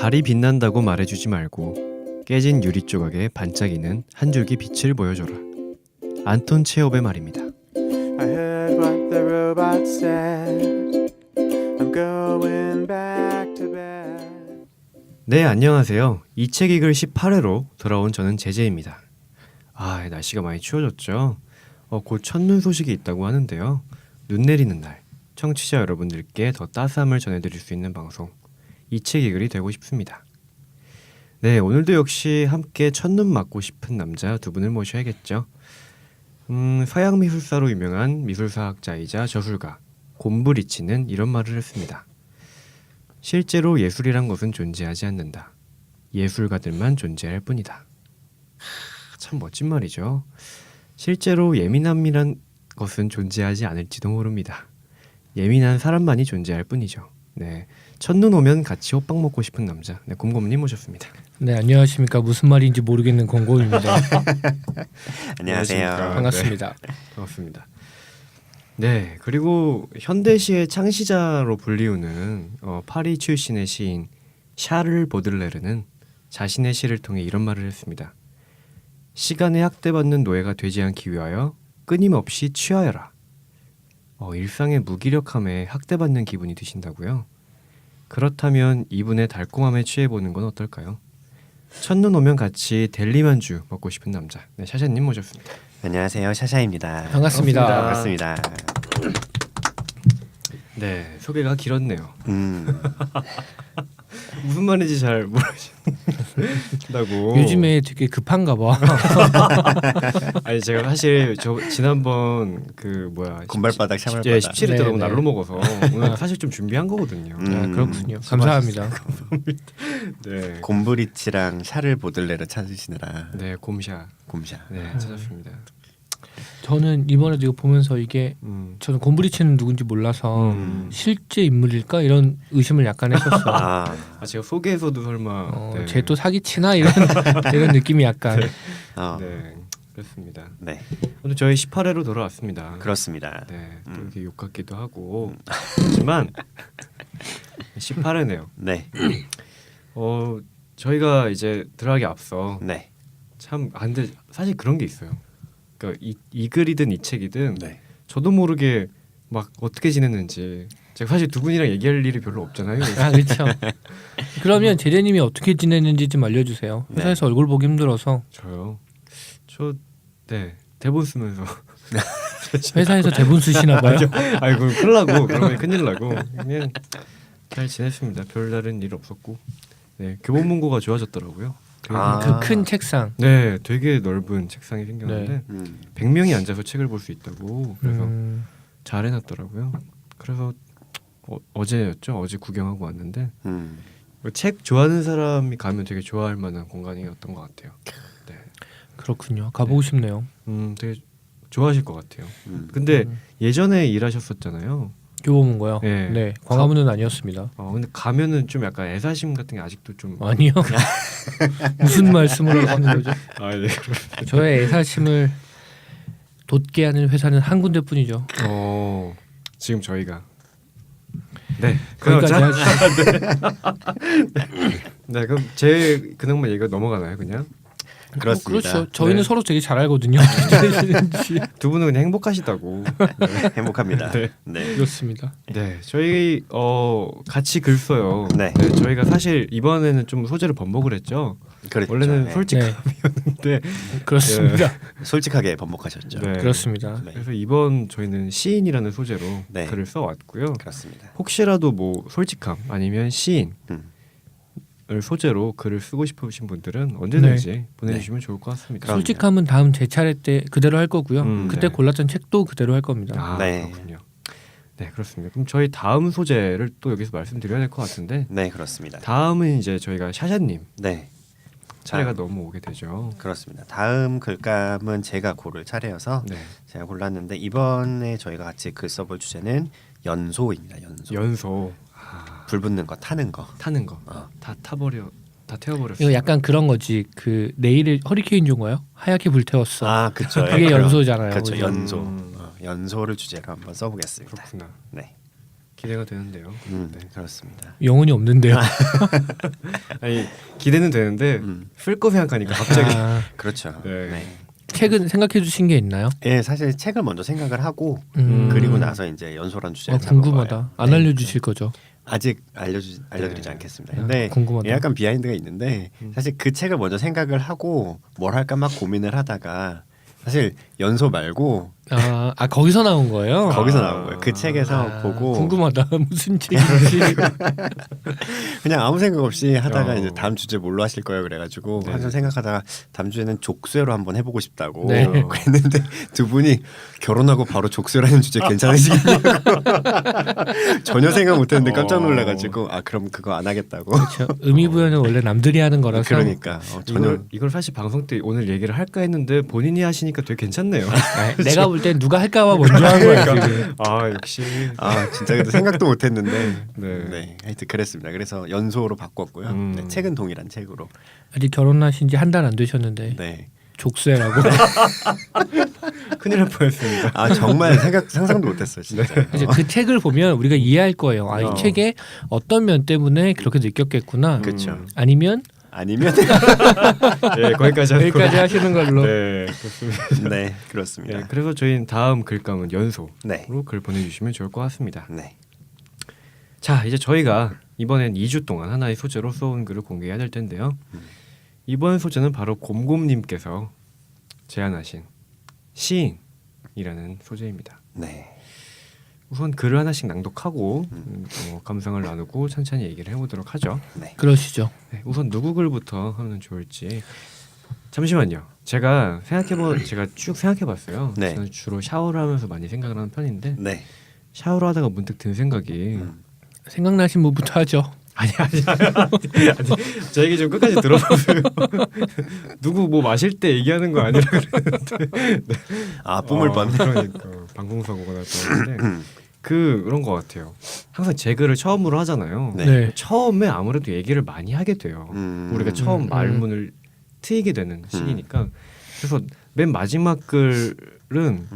달이 빛난다고 말해주지 말고 깨진 유리 조각에 반짝이는 한 줄기 빛을 보여줘라. 안톤 체홉의 말입니다. I heard what the robot said. I'm going back to bed. 네, 안녕하세요. 이 책 읽을 18회로 돌아온 저는 제재입니다. 날씨가 많이 추워졌죠. 곧 첫눈 소식이 있다고 하는데요. 눈 내리는 날, 청취자 여러분들께 더 따스함을 전해드릴 수 있는 방송, 이 책 읽을이 되고 싶습니다. 네, 오늘도 역시 함께 첫눈 맞고 싶은 남자 두 분을 모셔야겠죠. 서양 미술사로 유명한 미술사학자이자 저술가 곰브리치는 이런 말을 했습니다. 실제로 예술이란 것은 존재하지 않는다. 예술가들만 존재할 뿐이다. 참 멋진 말이죠. 실제로 예민함이란 것은 존재하지 않을지도 모릅니다. 예민한 사람만이 존재할 뿐이죠. 네, 첫눈 오면 같이 호빵 먹고 싶은 남자, 네, 곰곰님 모셨습니다. 네, 안녕하십니까. 무슨 말인지 모르겠는 곰곰입니다. 안녕하세요. 반갑습니다. 네, 반갑습니다. 네, 그리고 현대시의 창시자로 불리우는 파리 출신의 시인 샤를 보들레르는 자신의 시를 통해 이런 말을 했습니다. 시간에 학대받는 노예가 되지 않기 위하여 끊임없이 취하여라. 일상의 무기력함에 학대받는 기분이 드신다고요? 그렇다면 이분의 달콤함에 취해보는 건 어떨까요? 첫눈 오면 같이 델리만주 먹고 싶은 남자, 네, 샤샤님 모셨습니다. 안녕하세요. 샤샤입니다. 반갑습니다. 반갑습니다. 네, 소개가 길었네요. 무슨 말인지 잘 모르신다고. 요즘에 되게 급한가 봐. 아니 제가 사실 저 지난번 군발바닥 샤말바닥. 17회 때 네, 너무 네. 날로 먹어서 오늘 사실 좀 준비한 거거든요. 아, 그렇군요. 감사합니다. 네, 곰브리치랑 샤를 보들레르 찾으시느라 네, 곰샤, 곰샤. 네, 찾았습니다. 저는 이번에도 이거 보면서 이게 저는 곰브리치는 누군지 몰라서 실제 인물일까 이런 의심을 약간 했었어요. 제가 소개에서도 설마 네. 쟤 또 사기치나 이런 느낌이 약간. 네, 그렇습니다. 네, 오늘 저희 18회로 돌아왔습니다. 그렇습니다. 네, 또 이렇게 욕 같기도 하고 하지만 18회네요. 네, 저희가 이제 들어가기 앞서 네, 참 근데 사실 그런 게 있어요. 그러니까 이 글이든 이 책이든 네. 저도 모르게 막 어떻게 지냈는지 제가 사실 두 분이랑 얘기할 일이 별로 없잖아요. 아, 그렇죠. 그러면 제재님이 어떻게 지냈는지 좀 알려주세요. 네. 회사에서 얼굴 보기 힘들어서. 네, 대본 쓰면서 회사에서 대본 쓰시나 봐요. 아이고 큰일 나고 그러면 큰일 나고 그냥 잘 지냈습니다. 별다른 일 없었고 네, 교보문고가 좋아졌더라고요. 그 큰 책상. 네, 되게 넓은 책상이 생겼는데 네. 100명이 앉아서 책을 볼 수 있다고 그래서 잘 해놨더라고요. 그래서 어제였죠. 어제 구경하고 왔는데 책 좋아하는 사람이 가면 되게 좋아할 만한 공간이었던 것 같아요. 네. 그렇군요. 가보고 싶네요. 되게 좋아하실 것 같아요. 근데 예전에 일하셨었잖아요. 교보문고요. 네. 네, 광화문은 아니었습니다. 근데 가면은 좀 약간 애사심 같은 게 아직도 좀. 아니요. 무슨 말씀을 하시는 거죠? 네. 저의 애사심을 돋게 하는 회사는 한 군데뿐이죠. 지금 저희가. 네. 거기까지 그럼 하시죠. 네, 그럼 제 근황만 얘기가 넘어가나요, 그냥? 그렇습니다. 그렇죠. 저희는 네. 서로 되게 잘 알거든요. 두 분은 그냥 행복하시다고. 행복합니다. 네. 네. 그렇습니다. 네, 저희 같이 글 써요. 네. 저희가 사실 이번에는 좀 소재를 번복을 했죠. 그렇죠. 원래는 네. 솔직함이었는데 그렇습니다. 솔직하게 번복하셨죠. 네. 그렇습니다. 네. 그래서 이번 저희는 시인이라는 소재로 네. 글을 써왔고요. 그렇습니다. 혹시라도 뭐 솔직함 아니면 시인을 음. 소재로 글을 쓰고 싶으신 분들은 언제든지 보내주시면 좋을 것 같습니다. 그럼요. 솔직함은 다음 제 차례 때 그대로 할 거고요. 그때 네. 골랐던 책도 그대로 할 겁니다. 네. 그렇군요. 네, 그렇습니다. 그럼 저희 다음 소재를 또 여기서 말씀드려야 될 것 같은데 네, 그렇습니다. 다음은 이제 저희가 샤샤님 네, 차례가 넘어오게 되죠. 그렇습니다. 다음 글감은 제가 고를 차례여서 네, 제가 골랐는데 이번에 저희가 같이 글 써볼 주제는 연소입니다. 연소. 연소 불 붙는 거, 타는 거. 타는 거 다 태워버렸어요. 이거 약간 그런 거지. 그 내일을 허리케인 존가요? 하얗게 불태웠어. 그렇죠. 그게 연소잖아요. 그렇죠. 그죠? 연소. 연소를 주제로 한번 써보겠습니다. 그렇구나. 네. 기대가 되는데요. 네. 그렇습니다. 영혼이 없는데요. 아니 기대는 되는데 쓸 거 생각하니까 갑자기 아, 그렇죠. 네. 네. 최근 생각해 주신 게 있나요? 예, 사실 책을 먼저 생각을 하고 그리고 나서 이제 연소란 주제를 잡은 궁금하다. 거예요. 안 네. 알려주실 거죠? 아직 알려드리지 네. 않겠습니다. 근데 궁금하다. 약간 비하인드가 있는데 사실 그 책을 먼저 생각을 하고 뭘 할까 막 고민을 하다가 사실 연소 말고 아 거기서 나온 거예요? 거기서 나온 거예요. 그 책에서 아, 보고 궁금하다. 무슨 책인지. 그냥 아무 생각 없이 하다가 어. 이제 다음 주제 뭘로 하실 거예요 그래가지고 네. 항상 생각하다가 다음 주에는 족쇄로 한번 해보고 싶다고 네. 그랬는데 두 분이 결혼하고 바로 족쇄라는 주제 괜찮으시겠냐고 전혀 생각 못했는데 깜짝 놀라가지고 아 그럼 그거 안 하겠다고 그렇죠. 의미 부여는 원래 남들이 하는 거라서. 그러니까 전혀 이걸 사실 방송 때 오늘 얘기를 할까 했는데 본인이 하시니까 되게 괜찮네요. 아, 내가 볼 땐 누가 할까봐 먼저 한 거야 지금. 아 역시 아 진짜 그래도 생각도 못했는데 네. 네 하여튼 그랬습니다. 그래서 연소로 바꿨고요. 네, 책은 동일한 책으로 아직 결혼하신 지 한 달 안 되셨는데 네. 족쇄라고. 큰일 날 뻔했습니다. 아 정말 상상도 못했어요 진짜. 이제 그 책을 보면 우리가 이해할 거예요. 아, 이 어. 책에 어떤 면 때문에 그렇게 느꼈겠구나. 그렇죠. 아니면 아니면 네 거기까지 하는 여기까지 걸로. 하시는 걸로. 네 그렇습니다. 네 그렇습니다. 네, 그래서 저희는 다음 글감은 연소로 네. 글 보내주시면 좋을 것 같습니다. 네. 자 이제 저희가 이번엔 2주 동안 하나의 소재로 써온 글을 공개해야 될 텐데요. 이번 소재는 바로 곰곰님께서 제안하신 시인이라는 소재입니다. 네. 우선 글을 하나씩 낭독하고 감상을 나누고 천천히 얘기를 해보도록 하죠. 네. 그러시죠. 네, 우선 누구 글부터 하면 좋을지 잠시만요. 제가 쭉 생각해봤어요. 네. 저는 주로 샤워를 하면서 많이 생각을 하는 편인데 네. 샤워를 하다가 문득 든 생각이 생각나신 분부터 하죠. 아니 제 얘기 좀 끝까지 들어보세요. 누구 뭐 마실 때 얘기하는 거 아니라 그랬는데 아 뿜을 뻔. 그러니까 방송사고가 날 뻔했는데 그런 것 같아요. 항상 제 글을 처음으로 하잖아요. 네. 네. 처음에 아무래도 얘기를 많이 하게 돼요. 우리가 처음 말문을 트이게 되는 시기니까. 그래서 맨 마지막 글은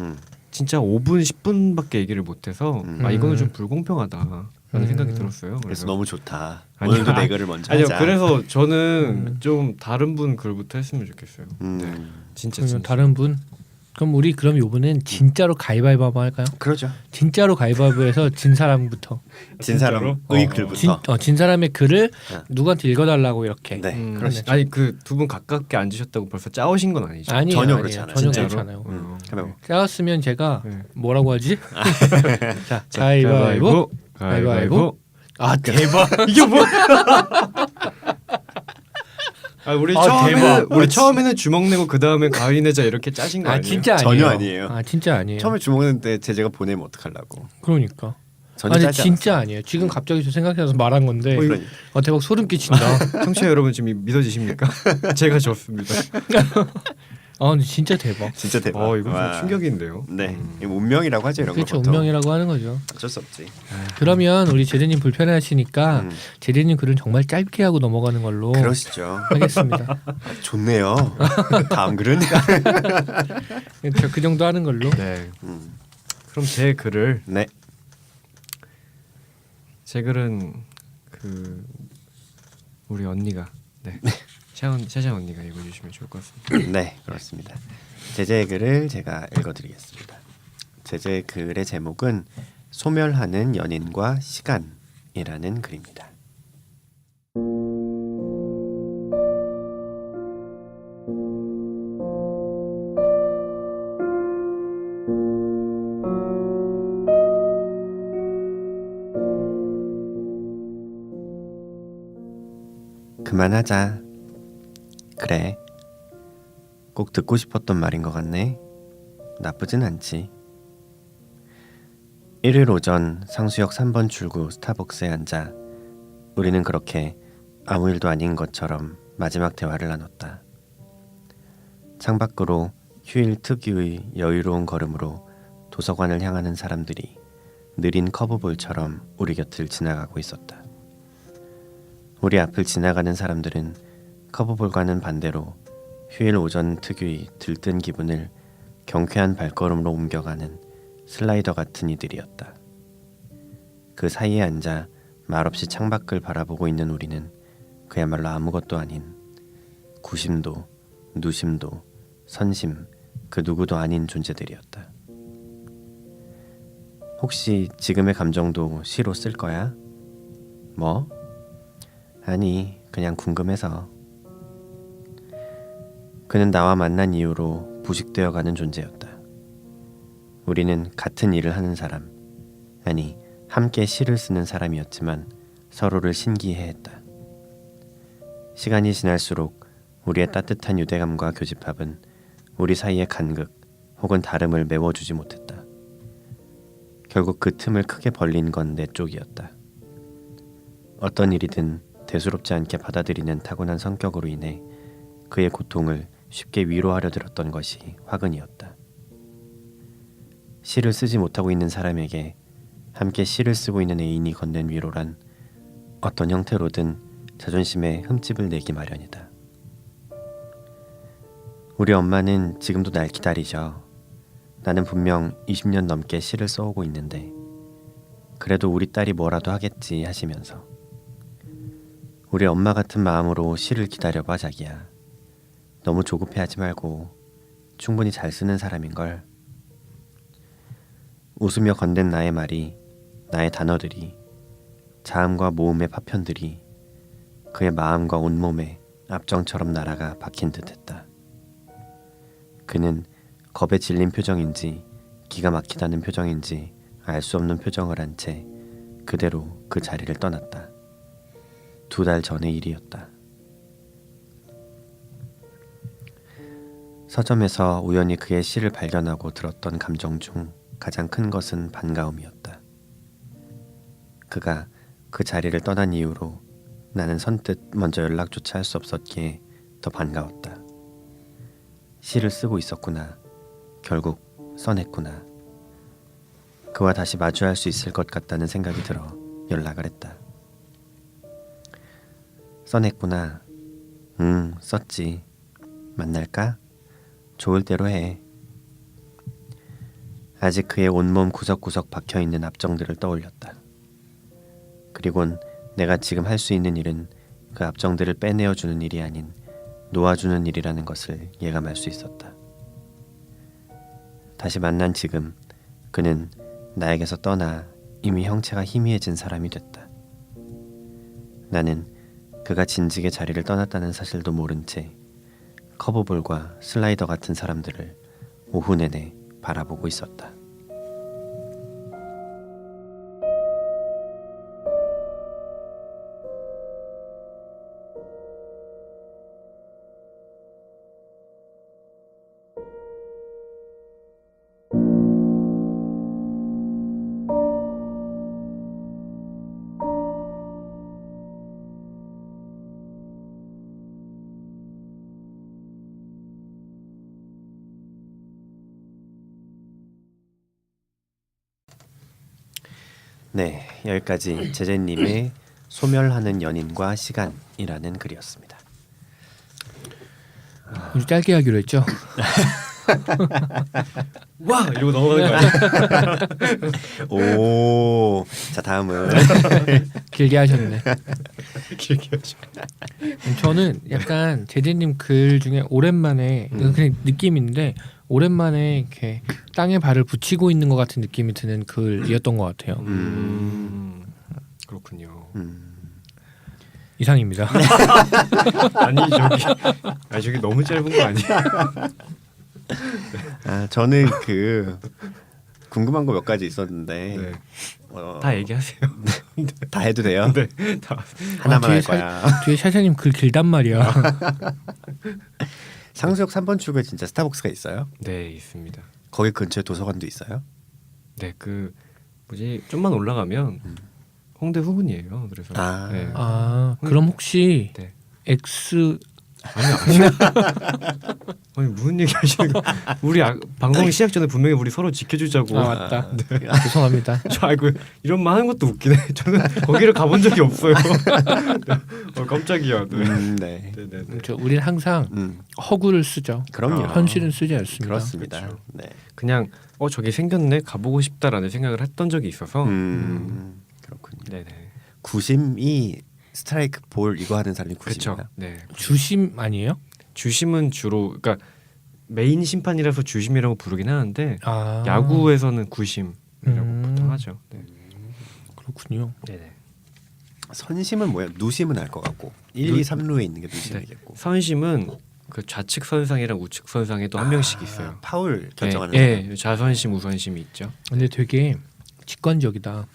진짜 5분 10분밖에 얘기를 못해서 아 이거는 좀 불공평하다라는 생각이 들었어요. 그래서 너무 좋다. 아니요. 오늘도 내 글을 먼저 아니요. 하자. 그래서 저는 좀 다른 분 글부터 했으면 좋겠어요. 네. 진짜 그러면 다른 분? 그럼 우리 이번엔 진짜로 가위바위보 한번 할까요? 그러죠. 진짜로 가위바위보해서 진 사람부터. 진 사람의 글부터. 진 사람의 글을 누구한테 읽어달라고 이렇게. 네. 그러시죠. 아니 그 두 분 가깝게 앉으셨다고 벌써 짜오신 건 아니죠? 아니에요, 전혀 아니에요. 그렇지 않아요. 전혀 진짜로? 그렇지 않아요. 그럼 짜왔으면 제가 네. 뭐라고 하지? 자, 가위바위보. 가위바위보. 아 대박. 이게 뭐? 아 우리 대박. 처음에는 주먹 내고 그 다음에 가위 내자 이렇게 짜신 거 아 아니에요? 진짜 아니에요. 전혀 아니에요. 아 진짜 아니에요. 처음에 주먹는 때 제재가 보내면 어떡하려고. 그러니까. 전혀 아니 짜지 진짜 아니에요. 지금 갑자기 저 생각해서 말한 건데. 그러니까. 대박 소름 끼친다. 청취자 여러분 지금 믿어지십니까? 제가 졌습니다. 근데 진짜 대박. 진짜 대박. 이거 와. 좀 충격인데요. 네. 이거 운명이라고 하죠 이런 거. 그렇죠. 보통. 운명이라고 하는 거죠. 어쩔 수 없지. 그러면 우리 제재님 불편해하시니까 제재님 글은 정말 짧게 하고 넘어가는 걸로 그러시죠. 하겠습니다. 좋네요. 다음 글은 그 정도 하는 걸로. 네. 그럼 제 글을 네. 제 글은 그 우리 언니가 샤샤 언니가 읽어주시면 좋을 것 같습니다. 네, 그렇습니다. 제재의 글을 제가 읽어드리겠습니다. 제재의 글의 제목은 소멸하는 연인과 시간이라는 글입니다. 그만하자. 그래. 꼭 듣고 싶었던 말인 것 같네. 나쁘진 않지. 일요일 오전 상수역 3번 출구 스타벅스에 앉아 우리는 그렇게 아무 일도 아닌 것처럼 마지막 대화를 나눴다. 창밖으로 휴일 특유의 여유로운 걸음으로 도서관을 향하는 사람들이 느린 커브볼처럼 우리 곁을 지나가고 있었다. 우리 앞을 지나가는 사람들은 커브볼과는 반대로 휴일 오전 특유의 들뜬 기분을 경쾌한 발걸음으로 옮겨가는 슬라이더 같은 이들이었다. 그 사이에 앉아 말없이 창밖을 바라보고 있는 우리는 그야말로 아무것도 아닌 구심도, 누심도, 선심, 그 누구도 아닌 존재들이었다. 혹시 지금의 감정도 시로 쓸 거야? 뭐? 아니, 그냥 궁금해서. 그는 나와 만난 이후로 부식되어가는 존재였다. 우리는 같은 일을 하는 사람, 아니 함께 시를 쓰는 사람이었지만 서로를 신기해했다. 시간이 지날수록 우리의 따뜻한 유대감과 교집합은 우리 사이의 간극 혹은 다름을 메워주지 못했다. 결국 그 틈을 크게 벌린 건 내 쪽이었다. 어떤 일이든 대수롭지 않게 받아들이는 타고난 성격으로 인해 그의 고통을 쉽게 위로하려 들었던 것이 화근이었다. 시를 쓰지 못하고 있는 사람에게 함께 시를 쓰고 있는 애인이 건넨 위로란 어떤 형태로든 자존심에 흠집을 내기 마련이다. 우리 엄마는 지금도 날 기다리죠. 나는 분명 20년 넘게 시를 써오고 있는데 그래도 우리 딸이 뭐라도 하겠지 하시면서 우리 엄마 같은 마음으로 시를 기다려봐 자기야. 너무 조급해하지 말고 충분히 잘 쓰는 사람인걸. 웃으며 건넨 나의 말이, 나의 단어들이, 자음과 모음의 파편들이 그의 마음과 온몸에 압정처럼 날아가 박힌 듯했다. 그는 겁에 질린 표정인지 기가 막히다는 표정인지 알 수 없는 표정을 한 채 그대로 그 자리를 떠났다. 2달 전의 일이었다. 서점에서 우연히 그의 시를 발견하고 들었던 감정 중 가장 큰 것은 반가움이었다. 그가 그 자리를 떠난 이후로 나는 선뜻 먼저 연락조차 할 수 없었기에 더 반가웠다. 시를 쓰고 있었구나. 결국 써냈구나. 그와 다시 마주할 수 있을 것 같다는 생각이 들어 연락을 했다. 써냈구나. 썼지. 만날까? 좋을 대로 해. 아직 그의 온몸 구석구석 박혀있는 압정들을 떠올렸다. 그리곤 내가 지금 할 수 있는 일은 그 압정들을 빼내어주는 일이 아닌 놓아주는 일이라는 것을 예감할 수 있었다. 다시 만난 지금 그는 나에게서 떠나 이미 형체가 희미해진 사람이 됐다. 나는 그가 진즉에 자리를 떠났다는 사실도 모른 채 커브볼과 슬라이더 같은 사람들을 오후 내내 바라보고 있었다. 네, 여기까지 제재님의 소멸하는 연인과 시간이라는 글이었습니다. 우리 짧게 하기로 했죠. 와 이러고 넘어가는 거 아니야? 오, 자 다음은 길게 하셨네. 길게 하죠. 저는 약간 제재님 글 중에 오랜만에 이건 그냥 느낌인데 오랜만에 이렇게 땅에 발을 붙이고 있는 것 같은 느낌이 드는 글이었던 것 같아요. 그렇군요. 이상입니다. 아니 저기 너무 짧은 거 아니야? 아, 저는 그 궁금한 거 몇 가지 있었는데 네. 다 얘기하세요. 다 해도 돼요? 네, 다. 하나만 뒤에 할 거야. 뒤에 샤샤님 글 길단 말이야. 상수역 3번 출구에 진짜 스타벅스가 있어요? 네 있습니다. 거기 근처에 도서관도 있어요? 네 그 뭐지 좀만 올라가면 홍대 후문이에요. 그래서 아. 네. 아 그럼 혹시 네. X 아니요. 아니 무슨 얘기 하시는 거? 우리 방송 시작 전에 분명히 우리 서로 지켜주자고. 아 맞다. 죄송합니다. 저 알고 이런 말 하는 것도 웃기네. 저는 거기를 가본 적이 없어요. 네. 깜짝이야. 네. 네네네. 우리는 항상 허구를 쓰죠. 그럼요. 현실은 쓰지 않습니다. 그렇습니다. 그렇죠. 네. 그냥 저기 생겼네 가보고 싶다라는 생각을 했던 적이 있어서 그렇군요. 네네. 구심이 스트라이크 볼 이거 하는 사람이 그렇죠. 구심이야. 네. 주심 아니에요? 주심은 주로 그러니까 메인 심판이라서 주심이라고 부르긴 하는데 아 야구에서는 구심이라고 보통 하죠. 네. 그렇군요. 네네. 선심은 뭐야? 누심은 알 것 같고 1, 2, 3루에 있는 게 누심이겠고. 선심은 그 좌측 선상이랑 우측 선상에 또 한 명씩 있어요. 파울 결정하는 예, 사람. 좌선심, 우선심이 있죠. 근데 되게 직관적이다.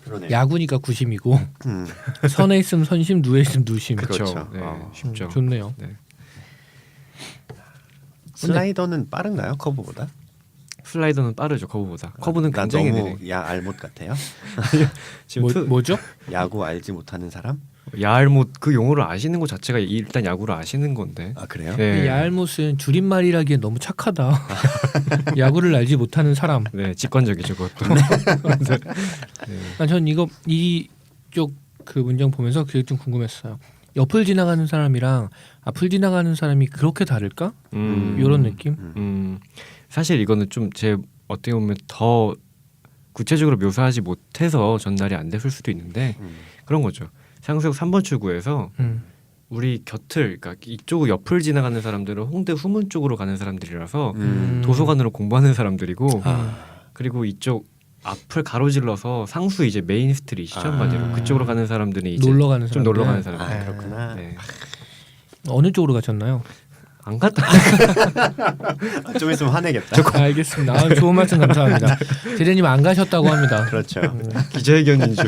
그러네. 야구니까 구심이고 음, 선에 있으면 선심, 누에 있으면 누심. 그렇죠. 그렇죠. 네, 어. 쉽죠. 좋네요. 네. 슬라이더는 빠른가요? 커브보다? 슬라이더는 빠르죠. 커브보다. 커브는 난 굉장히 너무 느리. 야 알못 같아요. 지금 뭐죠? 야구 알지 못하는 사람? 야알못 그 용어를 아시는 것 자체가 일단 야구를 아시는 건데. 아 그래요? 근데 네. 야알못은 줄임말이라기엔 너무 착하다. 야구를 알지 못하는 사람. 네, 직관적이죠 그것도. 네. 전 이쪽 그 문장 보면서 그게 좀 궁금했어요. 옆을 지나가는 사람이랑 앞을 지나가는 사람이 그렇게 다를까? 이런 느낌? 사실 이거는 좀 제 어떻게 보면 더 구체적으로 묘사하지 못해서 전달이 안 됐을 수도 있는데 그런 거죠. 상수역 3번 출구에서 우리 곁을 그러니까 이쪽 옆을 지나가는 사람들은 홍대 후문 쪽으로 가는 사람들이라서 도서관으로 공부하는 사람들이고 그리고 이쪽 앞을 가로질러서 상수 이제 메인 스트리트죠 한마디로 그쪽으로 가는 사람들은 이제 놀러 가는 좀 사람들. 놀러 가는 사람들. 아 그렇구나. 네. 어느 쪽으로 가셨나요? 안 갔다. 아, 좀 있으면 화내겠다. 알겠습니다. 아, 좋은 말씀 감사합니다. 제재님 안 가셨다고 합니다. 그렇죠. 기자회견인 줄.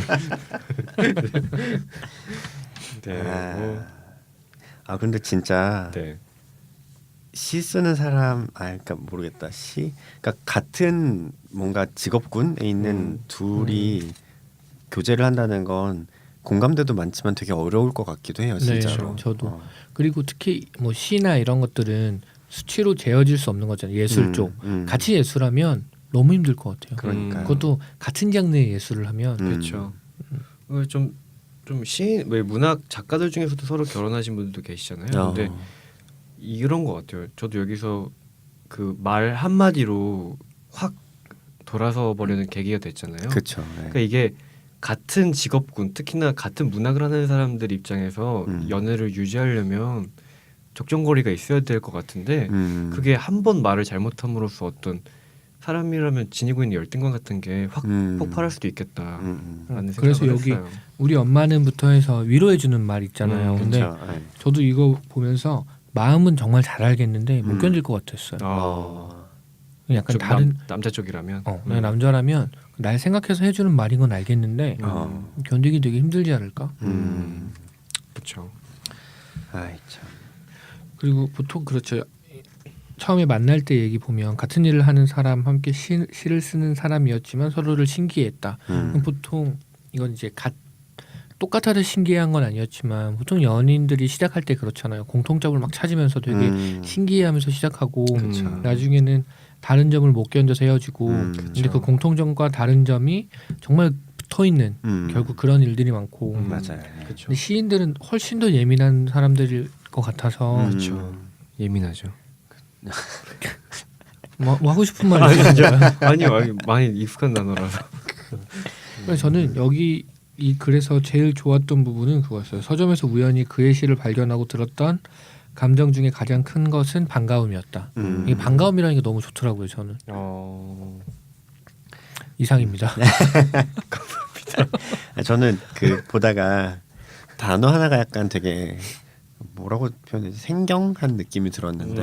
네. 아 근데 진짜 네. 시 쓰는 사람 그러니까 모르겠다. 그러니까 같은 뭔가 직업군에 있는 둘이 교제를 한다는 건 공감대도 많지만 되게 어려울 것 같기도 해요. 네, 진짜로. 저도. 그리고 특히 뭐 시나 이런 것들은 수치로 재어질 수 없는 거잖아요. 예술 쪽. 같이 예술하면 너무 힘들 것 같아요. 그러니까요. 그것도 같은 장르의 예술을 하면 그렇죠. 좀 시인 왜 문학 작가들 중에서도 서로 결혼하신 분들도 계시잖아요. 근데 이런 것 같아요. 저도 여기서 그 말 한마디로 확 돌아서 버리는 계기가 됐잖아요. 그렇죠. 네. 그러니까 이게 같은 직업군, 특히나 같은 문학을 하는 사람들 입장에서 연애를 유지하려면 적정거리가 있어야 될 것 같은데 그게 한 번 말을 잘못함으로써 어떤 사람이라면 지니고 있는 열등감 같은 게 확 폭발할 수도 있겠다. 라는 그래서 생각을 여기 했어요. 우리 엄마는부터 해서 위로해주는 말 있잖아요. 근데 그렇죠. 네. 저도 이거 보면서 마음은 정말 잘 알겠는데 못 견딜 것 같았어요. 약간 좀 다른 남자 쪽이라면 내가 남자라면 날 생각해서 해주는 말인 건 알겠는데 견디기 되게 힘들지 않을까? 그렇죠. 아이 참. 그리고 보통 그렇죠. 처음에 만날 때 얘기 보면 같은 일을 하는 사람 함께 시를 쓰는 사람이었지만 서로를 신기했다. 그럼 보통 이건 이제 똑같아서 신기한 건 아니었지만 보통 연인들이 시작할 때 그렇잖아요. 공통점을 막 찾으면서 되게 신기해하면서 시작하고 나중에는 다른 점을 못 견뎌서 헤어지고 근데 그 공통점과 다른 점이 정말 붙어 있는 결국 그런 일들이 많고 맞아요. 그렇죠. 근데 시인들은 훨씬 더 예민한 사람들일 것 같아서 그렇죠. 예민하죠. 뭐 하고 싶은 말이 있어요. 아니요, 많이 익숙한 단어라서. 그래서 저는 여기 이 글에서 제일 좋았던 부분은 그거였어요. 서점에서 우연히 그의 시를 발견하고 들었던 감정 중에 가장 큰 것은 반가움이었다. 이게 반가움이라는 게 너무 좋더라고요. 저는 이상입니다. 저는 그 보다가 단어 하나가 약간 되게 뭐라고 표현해야지 생경한 느낌이 들었는데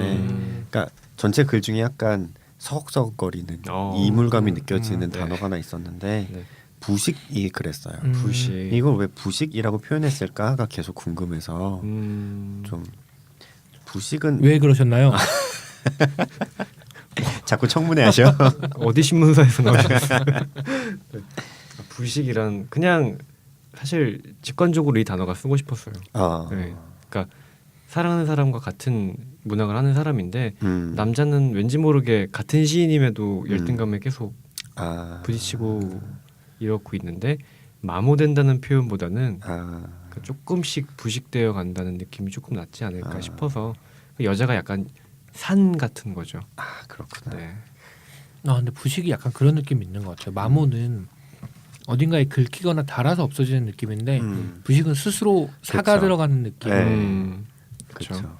그러니까 전체 글 중에 약간 서걱서걱거리는 이물감이 느껴지는 단어가 하나 있었는데 네. 부식이 그랬어요. 부식. 이걸 왜 부식이라고 표현했을까가 계속 궁금해서 좀 부식은 왜 그러셨나요? 자꾸 청문회하셔. 어디 신문사에서 나오셨어요? 부식이란 그냥 사실 직관적으로 이 단어가 쓰고 싶었어요. 네. 그러니까 사랑하는 사람과 같은 문학을 하는 사람인데 남자는 왠지 모르게 같은 시인임에도 열등감에 계속 부딪히고 이렇고 있는데 마모된다는 표현보다는 그러니까 조금씩 부식되어 간다는 느낌이 조금 낫지 않을까 싶어서 여자가 약간 산 같은 거죠. 그렇구나. 네. 근데 부식이 약간 그런 느낌이 있는 것 같아요. 마모는 어딘가에 긁히거나 닳아서 없어지는 느낌인데 음. 부식은 스스로 사가 그쵸. 들어가는 느낌. 네. 그렇죠. 그렇죠.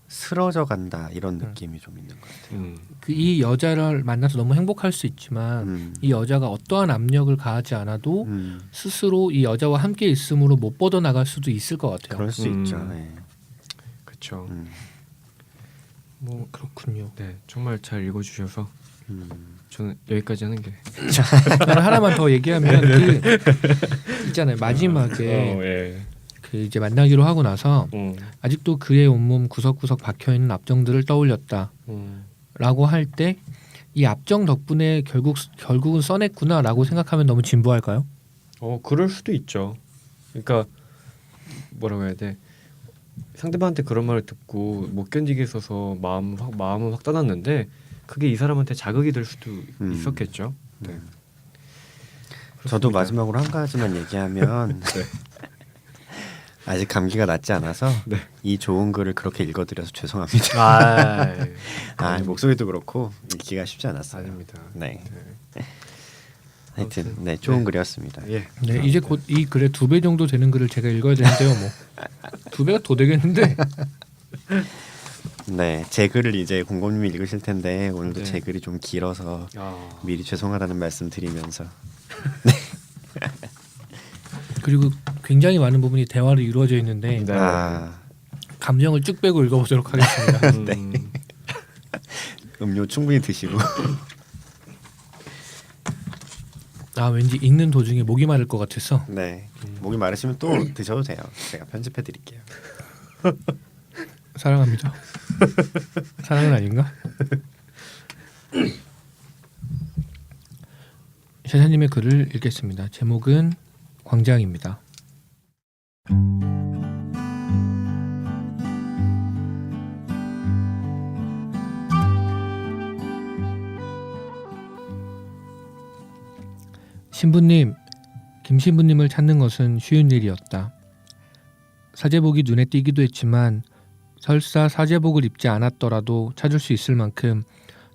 쓰러져 간다 이런 느낌이 좀 있는 것 같아요. 이 여자를 만나서 너무 행복할 수 있지만 이 여자가 어떠한 압력을 가하지 않아도 스스로 이 여자와 함께 있음으로 못 뻗어나갈 수도 있을 것 같아요. 그럴 수 있죠. 네. 그렇죠. 뭐 그렇군요. 네, 정말 잘 읽어주셔서 음. 저는 여기까지 하는 게 나는 하나만 더 얘기하면 그 있잖아요. 마지막에 예. 그 이제 만나기로 하고 나서 아직도 그의 온몸 구석구석 박혀 있는 압정들을 떠올렸다라고 할 때 이 압정 덕분에 결국은 써냈구나라고 생각하면 너무 진부할까요? 그럴 수도 있죠. 그러니까 뭐라고 해야 돼? 상대방한테 그런 말을 듣고 못 견디겠어서 마음은 확 떠났는데 그게 이 사람한테 자극이 될 수도 있었겠죠. 네. 저도 그렇습니다. 마지막으로 한 가지만 얘기하면 네. 아직 감기가 낫지 않아서 네. 이 좋은 글을 그렇게 읽어드려서 죄송합니다. 아, 목소리도 그렇고 읽기가 쉽지 않았어요. 아닙니다. 네. 네. 하여튼 네 좋은 네. 글이었습니다. 예. 네, 이제 곧 이 글의 2배 정도 되는 글을 제가 읽어야 되는데요. 뭐 2배가 더 되겠는데. 네, 제 글을 이제 공범님이 읽으실 텐데 오늘도 네. 제 글이 좀 길어서 아, 미리 죄송하다는 말씀 드리면서 그리고 굉장히 많은 부분이 대화로 이루어져 있는데 네. 감정을 쭉 빼고 읽어보도록 하겠습니다. 음료 충분히 드시고 아 왠지 읽는 도중에 목이 마를 것 같아서 네 목이 마르시면 또 드셔도 돼요. 제가 편집해 드릴게요. 사랑합니다. 사랑은 아닌가? 샤샤님의 글을 읽겠습니다. 제목은 광장입니다. 신부님, 김 신부님을 찾는 것은 쉬운 일이었다. 사제복이 눈에 띄기도 했지만 설사 사제복을 입지 않았더라도 찾을 수 있을 만큼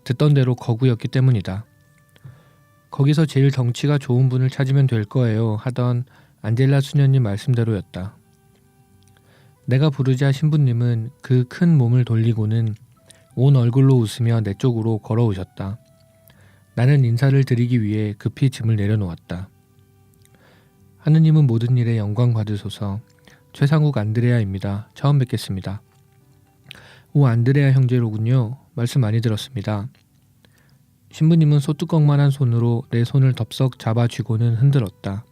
듣던 대로 거구였기 때문이다. 거기서 제일 덩치가 좋은 분을 찾으면 될 거예요 하던 안젤라 수녀님 말씀대로였다. 내가 부르자 신부님은 그 큰 몸을 돌리고는 온 얼굴로 웃으며 내 쪽으로 걸어오셨다. 나는 인사를 드리기 위해 급히 짐을 내려놓았다. 하느님은 모든 일에 영광 받으소서. 최상욱 안드레아입니다. 처음 뵙겠습니다. 오, 안드레아 형제로군요. 말씀 많이 들었습니다. 신부님은 소뚜껑만한 손으로 내 손을 덥석 잡아쥐고는 흔들었다.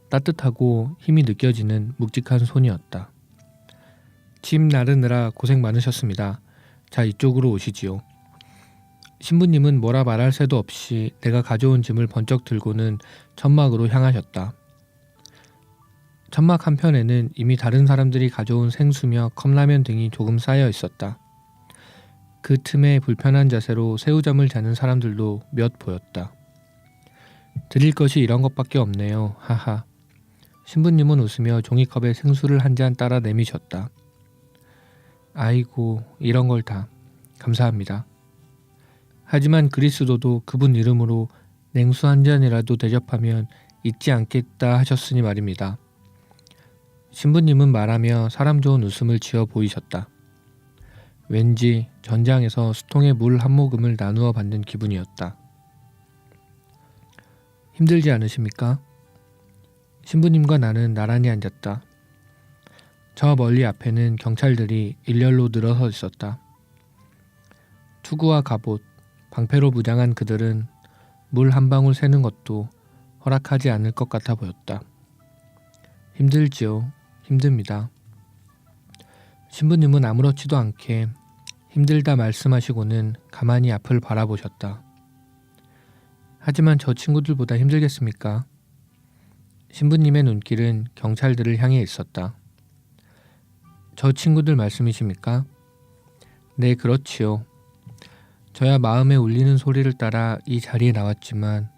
따뜻하고 힘이 느껴지는 묵직한 손이었다. 짐 나르느라 고생 많으셨습니다. 자, 이쪽으로 오시지요. 신부님은 뭐라 말할 새도 없이 내가 가져온 짐을 번쩍 들고는 천막으로 향하셨다. 천막 한편에는 이미 다른 사람들이 가져온 생수며 컵라면 등이 조금 쌓여 있었다. 그 틈에 불편한 자세로 새우잠을 자는 사람들도 몇 보였다. 드릴 것이 이런 것밖에 없네요. 하하. 신부님은 웃으며 종이컵에 생수를 한 잔 따라 내미셨다. 아이고, 이런 걸 다. 감사합니다. 하지만 그리스도도 그분 이름으로 냉수 한 잔이라도 대접하면 잊지 않겠다 하셨으니 말입니다. 신부님은 말하며 사람 좋은 웃음을 지어 보이셨다. 왠지 전장에서 수통에 물 한 모금을 나누어 받는 기분이었다. 힘들지 않으십니까? 신부님과 나는 나란히 앉았다. 저 멀리 앞에는 경찰들이 일렬로 늘어서 있었다. 투구와 갑옷, 방패로 무장한 그들은 물 한 방울 새는 것도 허락하지 않을 것 같아 보였다. 힘들지요. 힘듭니다. 신부님은 아무렇지도 않게 힘들다 말씀하시고는 가만히 앞을 바라보셨다. 하지만 저 친구들보다 힘들겠습니까? 신부님의 눈길은 경찰들을 향해 있었다. 저 친구들 말씀이십니까? 네, 그렇지요. 저야 마음에 울리는 소리를 따라 이 자리에 나왔지만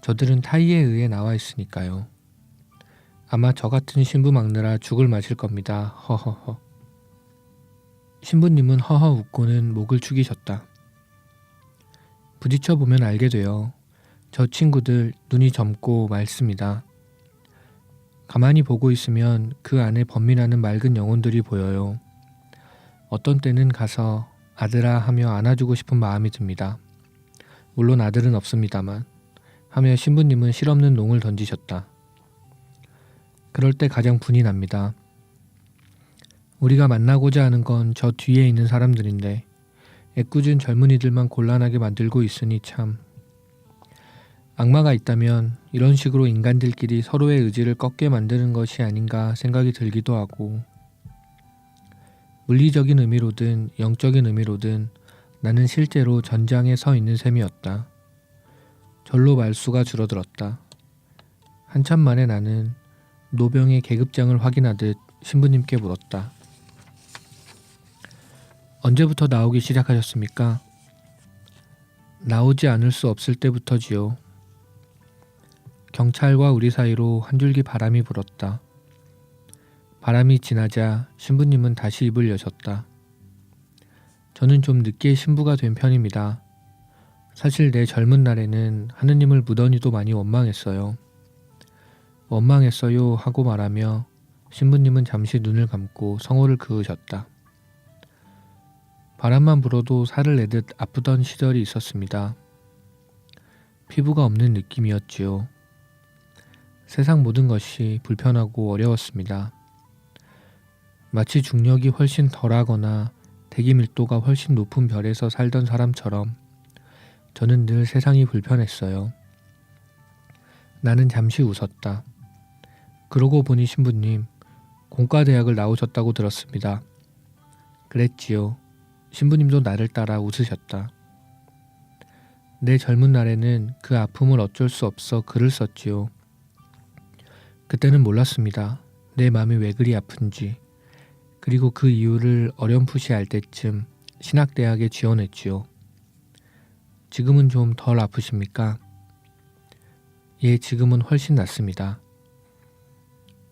저들은 타이에 의해 나와 있으니까요. 아마 저 같은 신부 막느라 죽을 마실 겁니다. 허허허. 신부님은 허허 웃고는 목을 축이셨다. 부딪혀 보면 알게 돼요. 저 친구들 눈이 젊고 맑습니다. 가만히 보고 있으면 그 안에 번민하는 맑은 영혼들이 보여요. 어떤 때는 가서 아들아 하며 안아주고 싶은 마음이 듭니다. 물론 아들은 없습니다만 하며 신부님은 실없는 농을 던지셨다. 그럴 때 가장 분이 납니다. 우리가 만나고자 하는 건 저 뒤에 있는 사람들인데 애꿎은 젊은이들만 곤란하게 만들고 있으니 참. 악마가 있다면 이런 식으로 인간들끼리 서로의 의지를 꺾게 만드는 것이 아닌가 생각이 들기도 하고, 물리적인 의미로든 영적인 의미로든 나는 실제로 전장에 서 있는 셈이었다. 절로 말수가 줄어들었다. 한참 만에 나는 노병의 계급장을 확인하듯 신부님께 물었다. 언제부터 나오기 시작하셨습니까? 나오지 않을 수 없을 때부터지요. 경찰과 우리 사이로 한 줄기 바람이 불었다. 바람이 지나자 신부님은 다시 입을 여셨다. 저는 좀 늦게 신부가 된 편입니다. 사실 내 젊은 날에는 하느님을 무던히도 많이 원망했어요. 원망했어요 하고 말하며 신부님은 잠시 눈을 감고 성호를 그으셨다. 바람만 불어도 살을 내듯 아프던 시절이 있었습니다. 피부가 없는 느낌이었지요. 세상 모든 것이 불편하고 어려웠습니다. 마치 중력이 훨씬 덜하거나 대기 밀도가 훨씬 높은 별에서 살던 사람처럼 저는 늘 세상이 불편했어요. 나는 잠시 웃었다. 그러고 보니 신부님, 공과대학을 나오셨다고 들었습니다. 그랬지요. 신부님도 나를 따라 웃으셨다. 내 젊은 날에는 그 아픔을 어쩔 수 없어 글을 썼지요. 그때는 몰랐습니다. 내 마음이 왜 그리 아픈지. 그리고 그 이유를 어렴풋이 알 때쯤 신학대학에 지원했지요. 지금은 좀 덜 아프십니까? 예, 지금은 훨씬 낫습니다.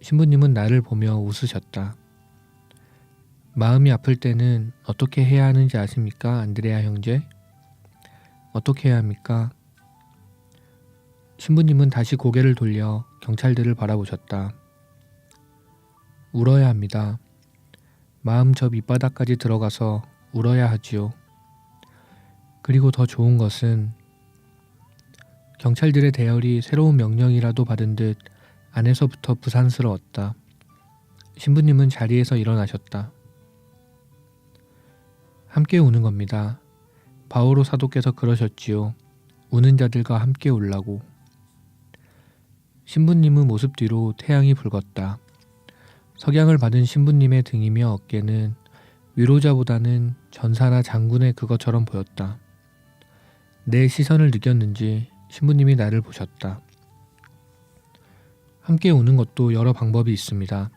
신부님은 나를 보며 웃으셨다. 마음이 아플 때는 어떻게 해야 하는지 아십니까, 안드레아 형제? 어떻게 해야 합니까? 신부님은 다시 고개를 돌려 경찰들을 바라보셨다. 울어야 합니다. 마음 저 밑바닥까지 들어가서 울어야 하지요. 그리고 더 좋은 것은 경찰들의 대열이 새로운 명령이라도 받은 듯 안에서부터 부산스러웠다. 신부님은 자리에서 일어나셨다. 함께 우는 겁니다. 바오로 사도께서 그러셨지요. 우는 자들과 함께 울라고. 신부님의 모습 뒤로 태양이 붉었다. 석양을 받은 신부님의 등이며 어깨는 위로자보다는 전사나 장군의 그것처럼 보였다. 내 시선을 느꼈는지 신부님이 나를 보셨다. 함께 우는 것도 여러 방법이 있습니다.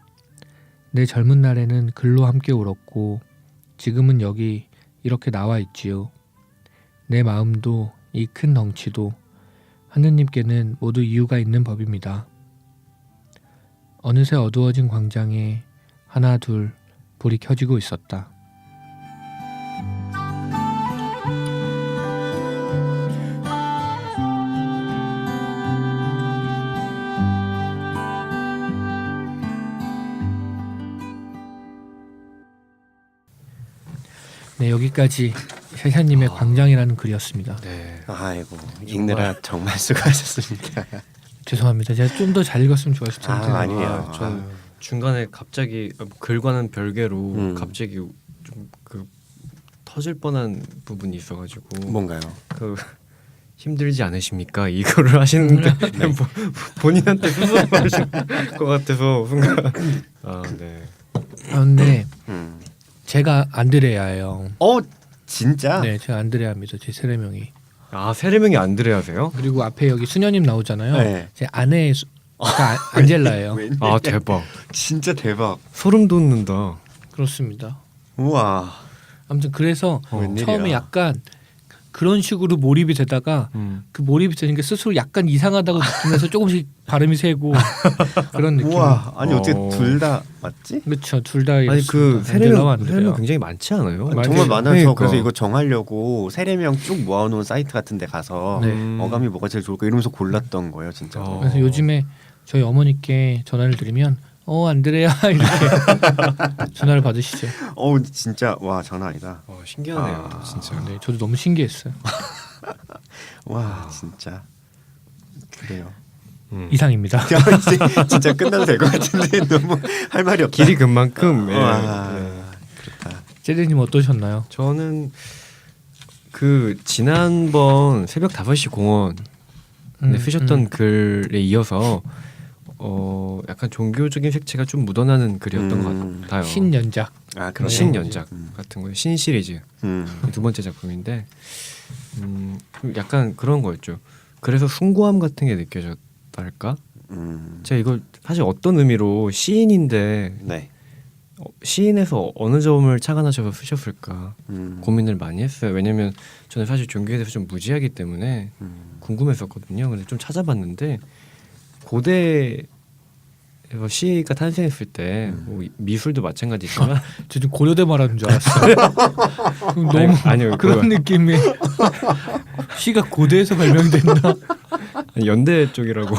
내 젊은 날에는 글로 함께 울었고 지금은 여기 이렇게 나와 있지요. 내 마음도 이 큰 덩치도 하느님께는 모두 이유가 있는 법입니다. 어느새 어두워진 광장에 하나 둘 불이 켜지고 있었다. 네, 여기까지 샤샤님의 광장이라는 글이었습니다. 네. 아이고 읽느라 정말 수고하셨습니다. 죄송합니다. 제가 좀 더 잘 읽었으면 좋았을 텐데. 아니에요. 전 중간에 갑자기 글과는 별개로 갑자기 좀 그 터질 뻔한 부분이 있어가지고 뭔가요? 그 힘들지 않으십니까? 이거를 하시는데 본인한테 수습하신 것 같아서 순간 네. 그런데 제가 안드레아예요. 진짜? 네, 제가 안드레아입니다. 제 세례명이. 세례명이 안드레아세요? 그리고 앞에 여기 수녀님 나오잖아요. 네. 제 아내의 안젤라예요. 웬일이야. 대박. 진짜 대박. 소름 돋는다. 그렇습니다. 우와. 아무튼 그래서 웬일이야. 처음에 약간 그런 식으로 몰입이 되다가 그 몰입이 되는 게 스스로 약간 이상하다고 느끼면서 조금씩 발음이 새고 그런 느낌. 우와, 아니 어. 어떻게 둘 다 맞지? 그렇죠. 둘 다 아니 그 세례명 굉장히 많지 않아요? 맞아요. 정말 많아서 그러니까. 그래서 이거 정하려고 세례명 쭉 모아놓은 사이트 같은 데 가서 네. 어감이 뭐가 제일 좋을까 이러면서 골랐던 거예요 진짜. 어. 그래서 요즘에 저희 어머니께 전화를 드리면 안드레야 이렇게 전화를 받으시죠. 진짜 와 장난 아니다. 신기하네요. 아. 진짜. 네, 저도 너무 신기했어요. 와 진짜 그래요. 이상입니다. 이제 진짜 끝나도 될 것 같은데 너무 할 말이 없다. 길이 근 만큼. 예. 와 예. 그렇다. 제리님 어떠셨나요? 저는 그 지난번 새벽 5시 공원에 쓰셨던 글에 이어서 약간 종교적인 색채가 좀 묻어나는 글이었던 것 같아요. 신연작. 아 그런 신연작 같은 거예요. 신 시리즈 두 번째 작품인데 좀 약간 그런 거였죠. 그래서 숭고함 같은 게 느껴졌달까? 제가 이걸 사실 어떤 의미로 시인인데 네. 시인에서 어느 점을 착안하셔서 쓰셨을까 음. 고민을 많이 했어요. 왜냐면 저는 사실 종교에 대해서 좀 무지하기 때문에 궁금했었거든요. 근데 좀 찾아봤는데 고대에서 시가 탄생했을 때 뭐 미술도 마찬가지지만 저 지금 고려대 말하는 줄 알았어요. 너무 아니요 그런 느낌이 시가 고대에서 발명됐나? 연대 쪽이라고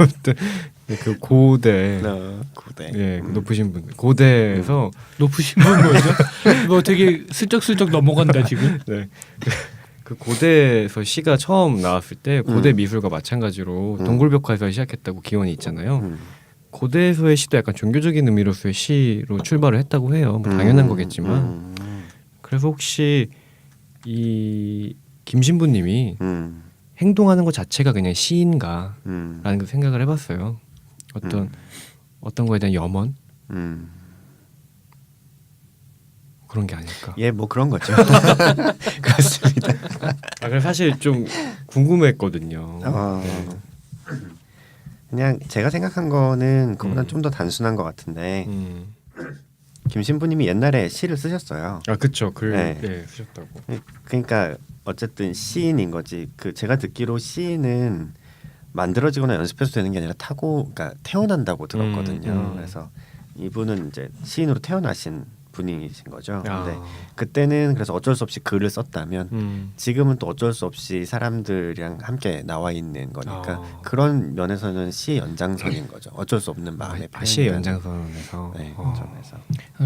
아무튼 그 고대 고대. 예, 그 높으신 분 고대에서 높으신 분 뭐죠? 이거 되게 슬쩍슬쩍 넘어간다 지금. 네. 그 고대에서 시가 처음 나왔을 때 고대 미술과 마찬가지로 동굴벽화에서 시작했다고 기원이 있잖아요. 고대에서의 시도 약간 종교적인 의미로서의 시로 출발을 했다고 해요. 뭐 당연한 거겠지만. 그래서 혹시 이 김신부님이 행동하는 것 자체가 그냥 시인가라는 그 생각을 해봤어요. 어떤 거에 대한 염원 그런 게 아닐까. 예, 뭐 그런 거죠. 그렇습니다. 그래서 사실 좀 궁금했거든요. 네. 그냥 제가 생각한 거는 그보다 좀 더 단순한 것 같은데 김신부님이 옛날에 시를 쓰셨어요. 아 그쵸 글 네. 쓰셨다고. 그러니까 어쨌든 시인인 거지. 그 제가 듣기로 시인은 만들어지거나 연습해서 되는 게 아니라 그러니까 태어난다고 들었거든요. 그래서 이분은 이제 시인으로 태어나신 분이신 거죠. 근데 그때는 그래서 어쩔 수 없이 글을 썼다면 지금은 또 어쩔 수 없이 사람들이랑 함께 나와 있는 거니까 그런 면에서는 시의 연장선인 거죠. 어쩔 수 없는 마음의 시의 표현이라는- 연장선에서. 네, 점에서.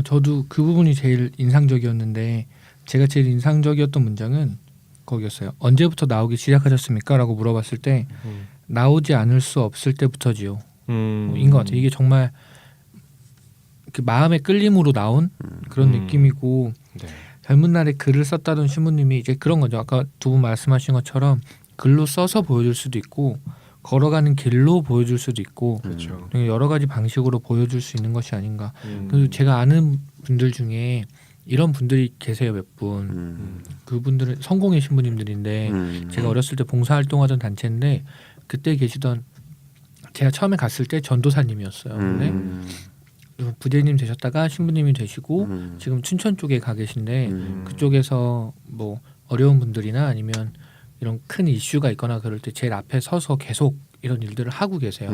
저도 그 부분이 제일 인상적이었는데 제가 제일 인상적이었던 문장은 거기였어요. 언제부터 나오기 시작하셨습니까? 라고 물어봤을 때 나오지 않을 수 없을 때부터지요. 인 것 같아요. 이게 정말 그 마음의 끌림으로 나온 그런 느낌이고 네. 젊은 날에 글을 썼다던 신부님이 이제 그런 거죠. 아까 두 분 말씀하신 것처럼 글로 써서 보여줄 수도 있고 걸어가는 길로 보여줄 수도 있고 그렇죠. 여러 가지 방식으로 보여줄 수 있는 것이 아닌가. 그리고 제가 아는 분들 중에 이런 분들이 계세요. 몇 분. 그분들은 성공의 신부님들인데 제가 어렸을 때 봉사활동하던 단체인데 그때 계시던 제가 처음에 갔을 때 전도사님이었어요. 근데 부제님 되셨다가 신부님이 되시고 지금 춘천 쪽에 가 계신데 그쪽에서 뭐 어려운 분들이나 아니면 이런 큰 이슈가 있거나 그럴 때 제일 앞에 서서 계속 이런 일들을 하고 계세요.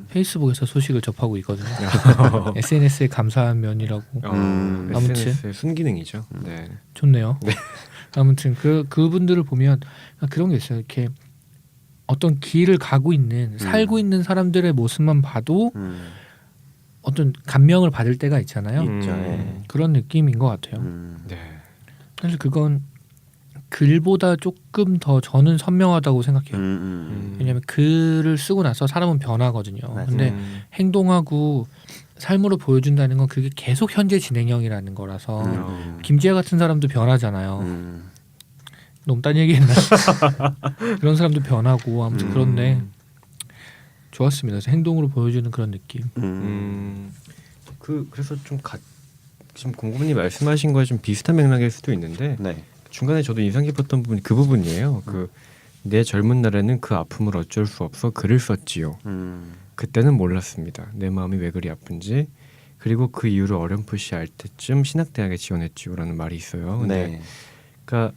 페이스북에서 소식을 접하고 있거든요. SNS에 감사한 면이라고. 아무튼. SNS의 순기능이죠. 네. 좋네요. 아무튼 그분들을 보면 그런 게 있어요. 이렇게 어떤 길을 가고 있는 살고 있는 사람들의 모습만 봐도 어떤 감명을 받을 때가 있잖아요. 있죠. 예. 그런 느낌인 것 같아요. 네. 사실 그건 글보다 조금 더 저는 선명하다고 생각해요. 왜냐하면 글을 쓰고 나서 사람은 변하거든요. 맞아요. 근데 행동하고 삶으로 보여준다는 건 그게 계속 현재 진행형이라는 거라서 김지혜 같은 사람도 변하잖아요. 너무 딴 얘기했나? 그런 사람도 변하고 아무튼 그런데 좋았습니다. 그래서 행동으로 보여주는 그런 느낌. 그래서 지금 공부님 말씀하신 거에 좀 비슷한 맥락일 수도 있는데 네. 중간에 저도 인상 깊었던 부분이 그 부분이에요. 내 젊은 날에는 그 아픔을 어쩔 수 없어 글을 썼지요. 그때는 몰랐습니다. 내 마음이 왜 그리 아픈지. 그리고 그 이후로 어렴풋이 알 때쯤 신학대학에 지원했지요라는 말이 있어요. 근데 네. 그러니까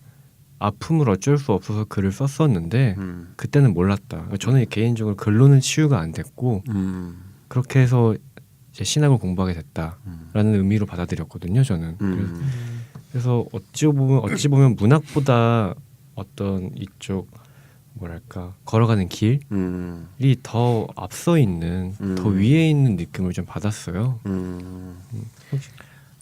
아픔을 어쩔 수 없어서 글을 썼었는데 그때는 몰랐다. 저는 개인적으로 글로는 치유가 안 됐고 그렇게 해서 이제 신학을 공부하게 됐다라는 의미로 받아들였거든요. 저는. 그래서 어찌 보면 문학보다 어떤 이쪽 뭐랄까 걸어가는 길이 더 앞서 있는 더 위에 있는 느낌을 좀 받았어요.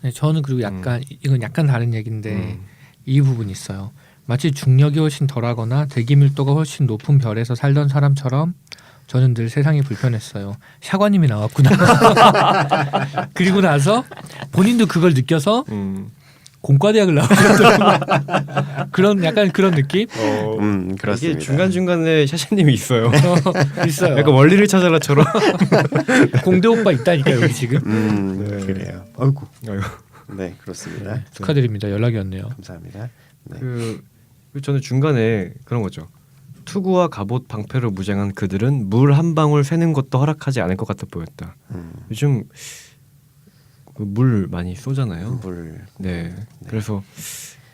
네, 저는 그리고 약간 이건 약간 다른 얘기인데 이 부분이 있어요. 마치 중력이 훨씬 덜하거나 대기 밀도가 훨씬 높은 별에서 살던 사람처럼 저는 늘 세상이 불편했어요. 샤과님이 나왔구나. 그리고 나서 본인도 그걸 느껴서 공과대학을 나왔더라고요. 그런 약간 그런 느낌? 그렇습니다. 이게 중간 중간에 샤샤님이 있어요. 있어요. 약간 원리를 찾아라처럼. 공대 오빠 있다니까 여기 지금. 네. 그래요. 아이고. 아이고. 네, 그렇습니다. 축하드립니다. 연락이 왔네요. 감사합니다. 네. 저는 중간에 그런 거죠. 투구와 갑옷 방패로 무장한 그들은 물 한 방울 새는 것도 허락하지 않을 것 같아 보였다. 요즘 물 많이 쏘잖아요. 물. 네. 그래서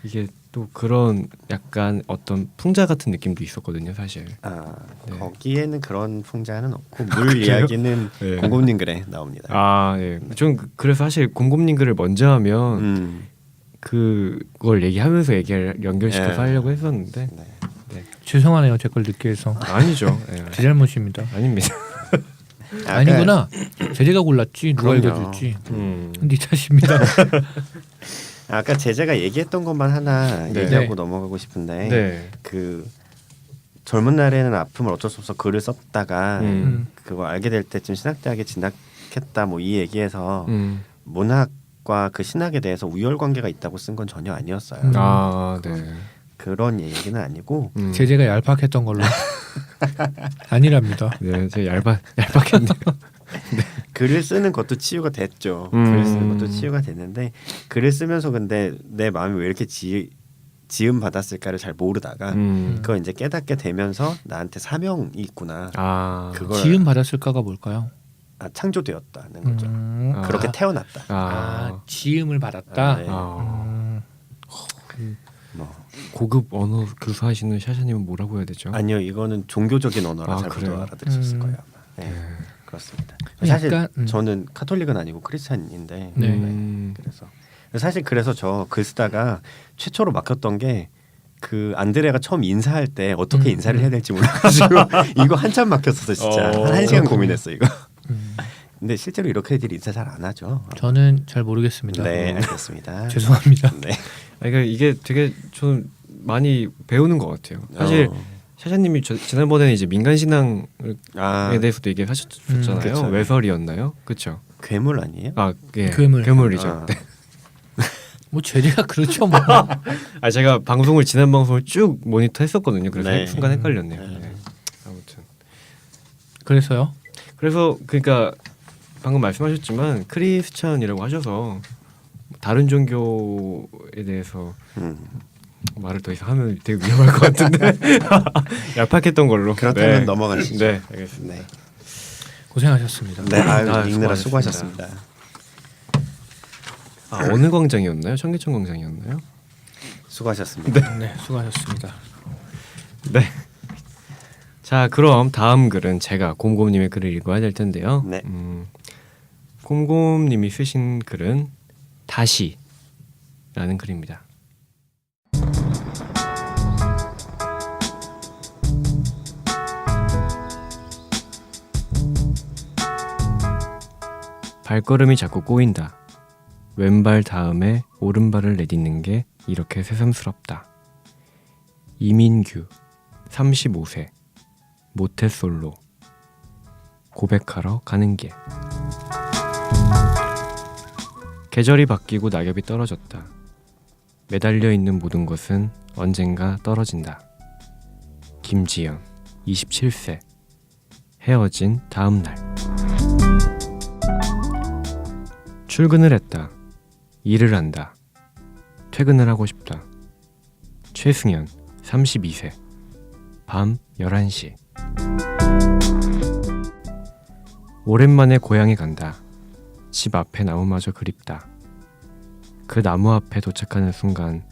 이게 또 그런 약간 어떤 풍자 같은 느낌도 있었거든요, 사실. 네. 거기에는 그런 풍자는 없고 물 이야기는 네. 공곰님 글에 나옵니다. 아, 예. 전 그래서 사실 공곰님 글을 먼저 하면 그걸 얘기하면서 얘기를 연결시켜서 예. 하려고 했었는데 네. 죄송하네요. 제 걸 늦게 해서. 아니죠. 예. 제 잘못입니다. 아닙니다. 아니구나. 제재가 골랐지. 누가 그럼요. 읽어줄지. 네 탓입니다. 아까 제자가 얘기했던 것만 하나 네. 얘기하고 네. 넘어가고 싶은데 네. 그 젊은 날에는 아픔을 어쩔 수 없어 글을 썼다가 그거 알게 될 때쯤 신학대학에 진학했다 뭐 이 얘기에서 문학과 그 신학에 대해서 우열 관계가 있다고 쓴 건 전혀 아니었어요. 아, 네. 그런 얘기는 아니고 제재가 얄팍했던 걸로. 아니랍니다. 네, 제가 얄팍했네요. 글을 쓰는 것도 치유가 됐죠. 음. 글을 쓰는 것도 치유가 됐는데 글을 쓰면서 근데 내 마음이 왜 이렇게 지음 받았을까를 잘 모르다가 그걸 이제 깨닫게 되면서 나한테 사명이 있구나. 아, 그걸 지음 받았을까가 뭘까요? 창조되었다는 거죠. 아. 그렇게 태어났다. 지음을 받았다. 네. 뭐. 고급 언어 교수하시는 샤샤님은 뭐라고 해야 되죠? 아니요, 이거는 종교적인 언어라 잘 못 그래요? 알아들으셨을 거예요. 아마. 네, 그렇습니다. 사실 약간, 저는 카톨릭은 아니고 크리스찬인데 네. 그래서 저 글 쓰다가 최초로 막혔던 게 그 안드레가 처음 인사할 때 어떻게 인사를 해야 될지 몰라가지고 이거 한참 막혔었어 진짜. 한 시간 고민했어 이거. 근데 실제로 이렇게 애들이 인사 잘 안 하죠. 저는 잘 모르겠습니다. 네, 알겠습니다. 죄송합니다. 네. 그러니까 이게 되게 좀 많이 배우는 것 같아요. 사실 샤샤님이 지난번에 이제 민간 신앙에 대해서도 얘기하셨잖아요. 그쵸. 외설이었나요? 그렇죠. 괴물 아니에요? 아, 예. 괴물. 괴물이죠. 네. 뭐 제재가 그렇죠. 뭐. 아, 제가 지난 방송을 쭉 모니터했었거든요. 그래서 네. 순간 헷갈렸네요. 네. 아무튼 그래서요? 그래서 그러니까 방금 말씀하셨지만 크리스찬이라고 하셔서 다른 종교에 대해서 말을 더 이상 하면 되게 위험할 것 같은데 얄팍했던 걸로. 그렇다면 넘어가시죠. 네, 알겠습니다. 네. 고생하셨습니다. 네, 읽느라 수고하셨습니다. 수고하셨습니다. 어느 광장이었나요? 청계천 광장이었나요? 수고하셨습니다. 네, 수고하셨습니다. 네. 자, 그럼 다음 글은 제가 곰곰님의 글을 읽어야 될 텐데요. 네. 곰곰님이 쓰신 글은 다시라는 글입니다. 발걸음이 자꾸 꼬인다. 왼발 다음에 오른발을 내딛는 게 이렇게 새삼스럽다. 이민규 35세 모태솔로 고백하러 가는 길. 계절이 바뀌고 낙엽이 떨어졌다. 매달려 있는 모든 것은 언젠가 떨어진다. 김지연 27세 헤어진 다음 날. 출근을 했다. 일을 한다. 퇴근을 하고 싶다. 최승현 32세 밤 11시. 오랜만에 고향에 간다. 집 앞에 나무마저 그립다. 그 나무 앞에 도착하는 순간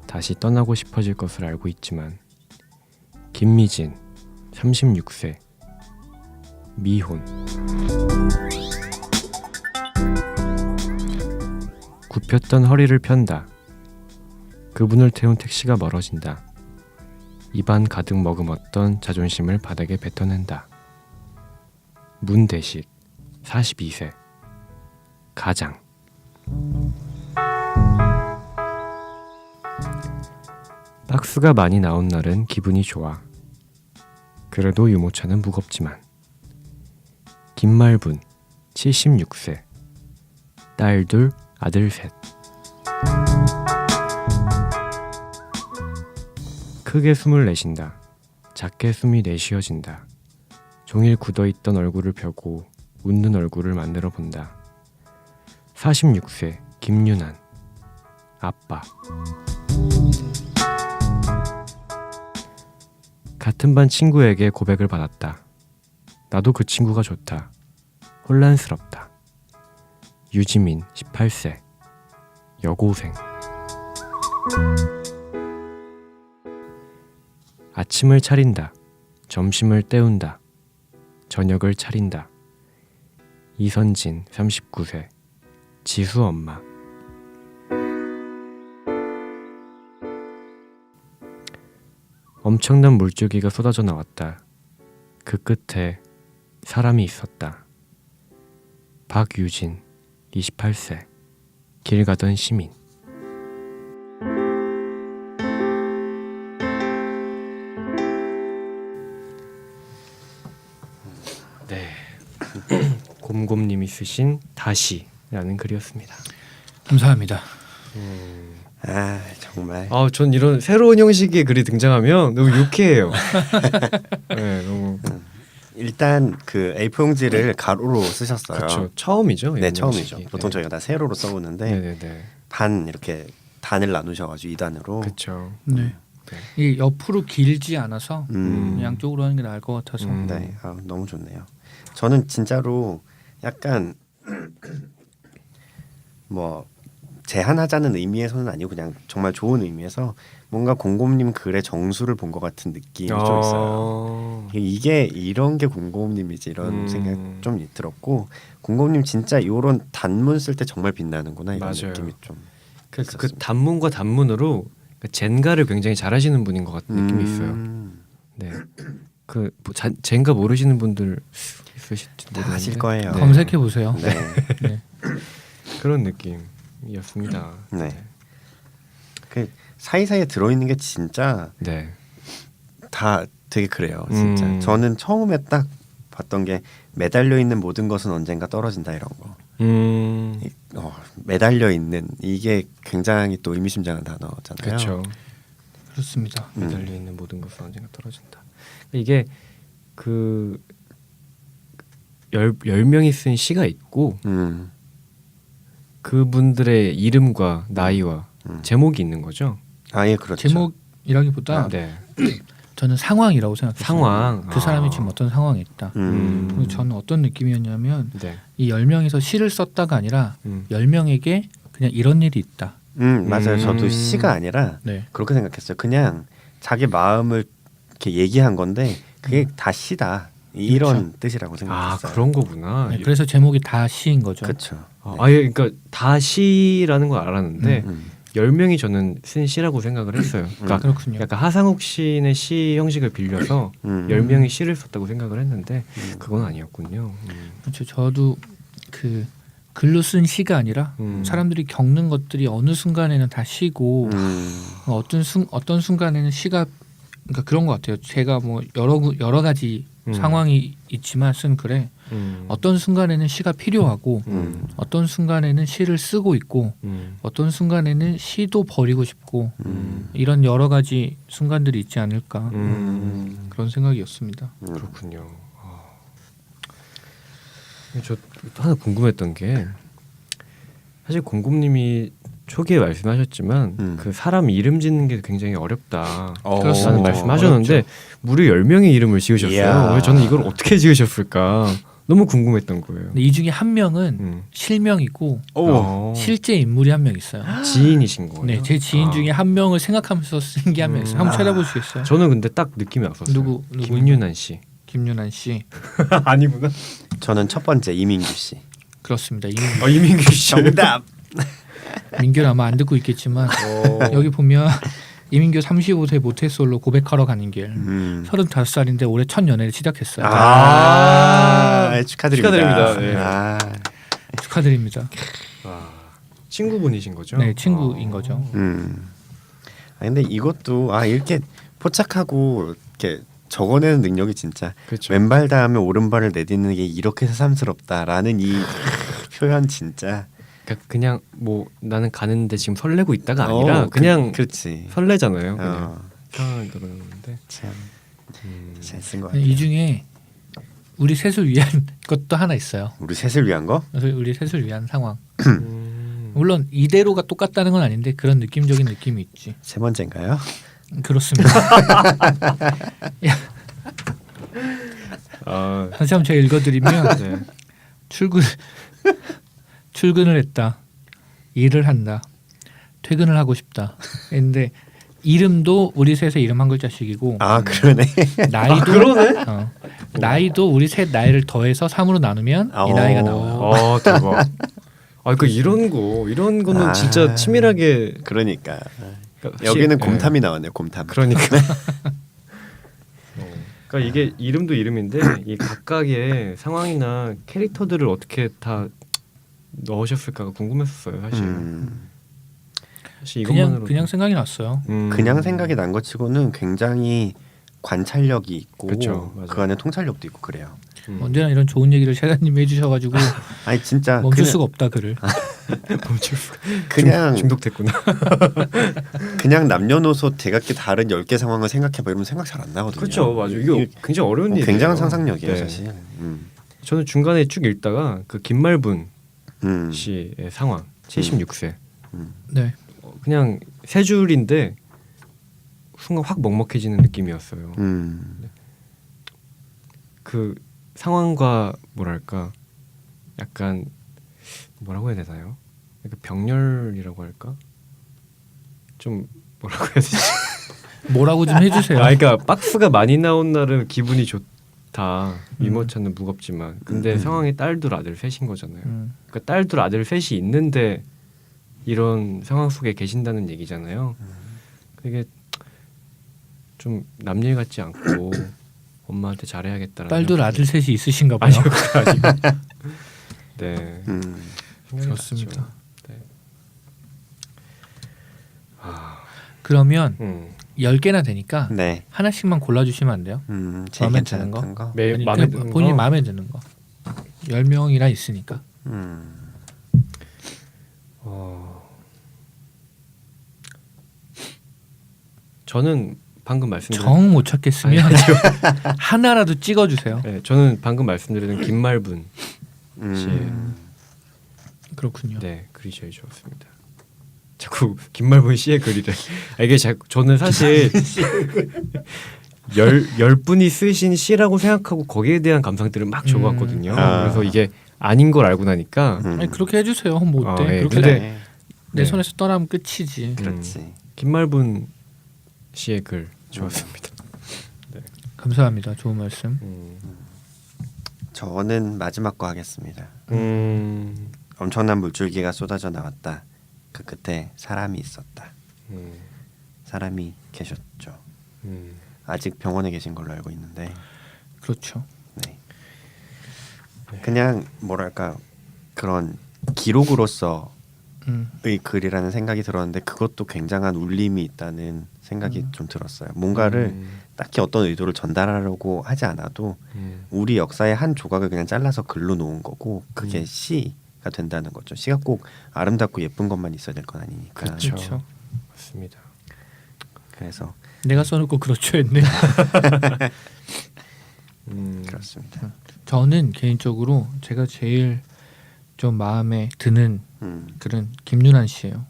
다시 떠나고 싶어질 것을 알고 있지만 김미진 36세 미혼. 굽혔던 허리를 편다. 그분을 태운 택시가 멀어진다. 입안 가득 머금었던 자존심을 바닥에 뱉어낸다. 문대식 42세 가장. 박스가 많이 나온 날은 기분이 좋아. 그래도 유모차는 무겁지만. 김말분 76세 딸 둘 아들 셋. 크게 숨을 내쉰다. 작게 숨이 내쉬어진다. 종일 굳어있던 얼굴을 펴고 웃는 얼굴을 만들어 본다. 46세 김윤한 아빠. 같은 반 친구에게 고백을 받았다. 나도 그 친구가 좋다. 혼란스럽다. 유지민 18세 여고생. 아침을 차린다. 점심을 때운다. 저녁을 차린다. 이선진 39세 지수 엄마. 엄청난 물줄기가 쏟아져 나왔다. 그 끝에 사람이 있었다. 박유진 28세 길 가던 시민. 네. 곰곰님이 쓰신 다시라는 글이었습니다. 감사합니다. 아 정말 전 이런 새로운 형식의 글이 등장하면 너무 유쾌해요. 네, 너무 일단 그 A4 용지를 가로로 쓰셨어요. 그렇죠. 처음이죠. 네 이런 처음이죠. 형식이. 보통 네. 저희가 다 세로로 써오는데 네네네. 반 이렇게 단을 나누셔가지고 2단으로. 그렇죠. 네. 이 옆으로 길지 않아서 양쪽으로 하는 게 나을 것 같아서. 네, 너무 좋네요. 저는 진짜로 약간 뭐 제한하자는 의미에서는 아니고 그냥 정말 좋은 의미에서 뭔가 곰곰님 글의 정수를 본 것 같은 느낌이 좀 있어요. 이게 이런 게 곰곰님이지 이런 생각 좀 들었고 곰곰님 진짜 이런 단문 쓸 때 정말 빛나는구나 이런 맞아요. 느낌이 좀 그 있었습니다. 단문과 단문으로 젠가를 굉장히 잘하시는 분인 것 같은 느낌이 있어요. 네. 그 뭐 젠가 모르시는 분들 있으실지 다 하실 모르겠는데 거예요. 네. 검색해 보세요. 네. 네. 그런 느낌이었습니다. 네. 그 사이사이에 들어있는 게 진짜 네. 다 되게 그래요. 진짜. 저는 처음에 딱 봤던 게 매달려 있는 모든 것은 언젠가 떨어진다 이런 거. 매달려 있는 이게 굉장히 또 의미심장한 단어잖아요. 그렇죠. 그렇습니다. 매달려 있는 모든 것은 언젠가 떨어진다. 이게 그 10명이 쓴 시가 있고 그분들의 이름과 나이와 제목이 있는 거죠. 예, 그렇죠. 제목이라기보다 네. 저는 상황이라고 생각했어요. 상황. 그 사람이 지금 어떤 상황에 있다. 그리고 저는 어떤 느낌이었냐면 네. 이 10명에서 시를 썼다가 아니라 10명에게 그냥 이런 일이 있다. 맞아요. 저도 시가 아니라 네. 그렇게 생각했어요. 그냥 자기 마음을 이렇게 얘기한 건데 그게 다 시다. 이런 뜻이라고 생각했어요. 그런 거구나. 네, 그래서 제목이 다 시인 거죠. 그렇죠. 그러니까 다 시라는 걸 알았는데 10명이 저는 쓴 시라고 생각을 했어요. 그러니까 그렇군요. 약간 하상욱 시인의 시 형식을 빌려서 10명이 시를 썼다고 생각을 했는데 그건 아니었군요. 그렇죠. 저도 그 글로 쓴 시가 아니라 사람들이 겪는 것들이 어느 순간에는 다 시고 어떤 순간에는 시가 그러니까 그런 것 같아요. 제가 뭐 여러 가지 상황이 있지만 쓴 글에 어떤 순간에는 시가 필요하고 어떤 순간에는 시를 쓰고 있고 어떤 순간에는 시도 버리고 싶고 이런 여러 가지 순간들이 있지 않을까 그런 생각이었습니다. 그렇군요. 저 하나 궁금했던 게 사실 공곰님이 초기에 말씀하셨지만 그 사람 이름 짓는 게 굉장히 어렵다라는 말씀하셨는데 무려 10명의 이름을 지으셨어요. 이야. 그래서 저는 이걸 어떻게 지으셨을까 너무 궁금했던 거예요. 근데 이 중에 한 명은 음. 실명이고 오. 실제 인물이 한 명 있어요. 지인이신 거예요? 네, 제 지인 아. 중에 한 명을 생각하면서 쓴 게 한 명 있어요. 한번 아. 찾아보시겠어요? 저는 근데 딱 느낌이 왔었어요. 누구? 김윤환 씨. 김윤환 씨. 아니구나. 저는 첫 번째 이민규 씨. 그렇습니다. 이민규 씨. 정답. 민규는 아마 안 듣고 있겠지만 여기 보면 이민규 35세 모태솔로 고백하러 가는 길. 35살인데 올해 첫 연애를 시작했어요. 축하드립니다. 축하드립니다. 네. 축하드립니다. 친구분이신 거죠? 네, 친구인 거죠. 근데 이것도 이렇게 포착하고 이렇게 적어내는 능력이 진짜 그렇죠. 왼발 다음에 오른발을 내딛는 게 이렇게 새삼스럽다라는 이 표현 진짜. 그러니까 그냥 뭐 나는 가는데 지금 설레고 있다가 아니라 그냥 그렇지. 설레잖아요. 그냥 어, 편안하게 들었는데 참 잘 쓴 것 같아요. 이 중에 우리 셋을 위한 것도 하나 있어요. 우리 셋을 위한 거? 그래서 우리 셋을 위한 상황. 물론 이대로가 똑같다는 건 아닌데 그런 느낌적인 느낌이 있지. 세 번째인가요? 그렇습니다. 아, 다시 한번 제가 읽어드리면 네. 출근을 했다. 일을 한다. 퇴근을 하고 싶다. 근데 이름도 우리 셋의 이름 한 글자씩이고 그러네. 나이도 나이도 우리 셋 나이를 더해서 3으로 나누면 이 나이가 나와요. 대박. 그러니까 이런 거는 진짜 치밀하게 그러니까 그러니까 여기는 혹시- 곰탐이 나왔네요. 곰탐. 그러니까. 그러니까 이게 이름도 이름인데 이 각각의 상황이나 캐릭터들을 어떻게 다 넣으셨을까가 궁금했었어요. 사실. 사실 이것만으로 그냥 생각이 났어요. 그냥 생각이 난 것 치고는 굉장히 관찰력이 있고 그쵸, 맞아요. 그 안에 통찰력도 있고 그래요. 언제나 이런 좋은 얘기를 셰다님이 해주셔가지고 아니 진짜 멈출 그냥, 수가 없다 그를. 멈출 수가 그냥 중독됐구나. 그냥 남녀노소 대각기 다른 10개 상황을 생각해봐 이러면 생각 잘 안 나거든요. 그렇죠, 맞아요. 이거 굉장히 어려운 일이에요. 굉장한 상상력이에요, 네. 사실. 저는 중간에 쭉 읽다가 그 김말분 음. 씨의 상황 76세 네. 그냥 세 줄인데 순간 확 먹먹해지는 느낌이었어요. 그 상황과 뭐랄까 약간 뭐라고 해야 되나요? 약간 병렬이라고 할까? 좀 뭐라고 해야 되지? 뭐라고 좀 해주세요. 그러니까 박스가 많이 나온 날은 기분이 좋다. 유모차는 무겁지만 근데 상황에 딸둘 아들 셋인 거잖아요. 그러니까 딸둘 아들 셋이 있는데 이런 상황 속에 계신다는 얘기잖아요. 그게 좀 남일 같지 않고 엄마한테 잘해야겠다라는 딸들 생각이- 아들 셋이 있으신가 봐요. 아니요 그거 아니고 네 생각이 그렇습니다. 났죠. 네. 그러면 음. 10개나 되니까 네. 하나씩만 골라주시면 안 돼요? 제일 마음에 괜찮은 드는 거. 매, 아니, 마음에 그냥 드는 본인이 거? 마음에 드는 거. 10명이나 있으니까. 저는 방금 말씀드린 정 못 찾겠으면 하나라도 찍어주세요. 네, 저는 방금 말씀드린 김말분 그렇군요. 네 글이 제일 좋았습니다. 자꾸 김말분 씨의 글이래. 이게 저는 사실 열 분이 쓰신 시라고 생각하고 거기에 대한 감상들을 막 적어왔거든요. 그래서 이게 아닌 걸 알고 나니까 아니, 그렇게 해주세요. 뭐 어때? 예. 그렇게 근데 내 네. 손에서 떠나면 끝이지. 그렇지. 김말분 씨의 글 좋았습니다. 감사합니다. 좋은 말씀. 저는 마지막 거 하겠습니다. 음, 엄청난 물줄기가 쏟아져 나왔다. 그 끝에 사람이 있었다. 사람이 계셨죠. 아직 병원에 계신 걸로 알고 있는데 그렇죠. 네. 그냥 뭐랄까 그런 기록으로서의 글이라는 생각이 들었는데 그것도 굉장한 울림이 있다는 생각이 좀 들었어요. 뭔가를 딱히 어떤 의도를 전달하려고 하지 않아도 우리 역사의 한 조각을 그냥 잘라서 글로 놓은 거고 그게 시가 된다는 거죠. 시가 꼭 아름답고 예쁜 것만 있어야 될 건 아니니까. 그렇죠. 맞습니다. 그래서 내가 써놓고 그렇죠 했네. 그렇습니다. 저는 개인적으로 제가 제일 좀 마음에 드는 글은 김윤환 씨예요.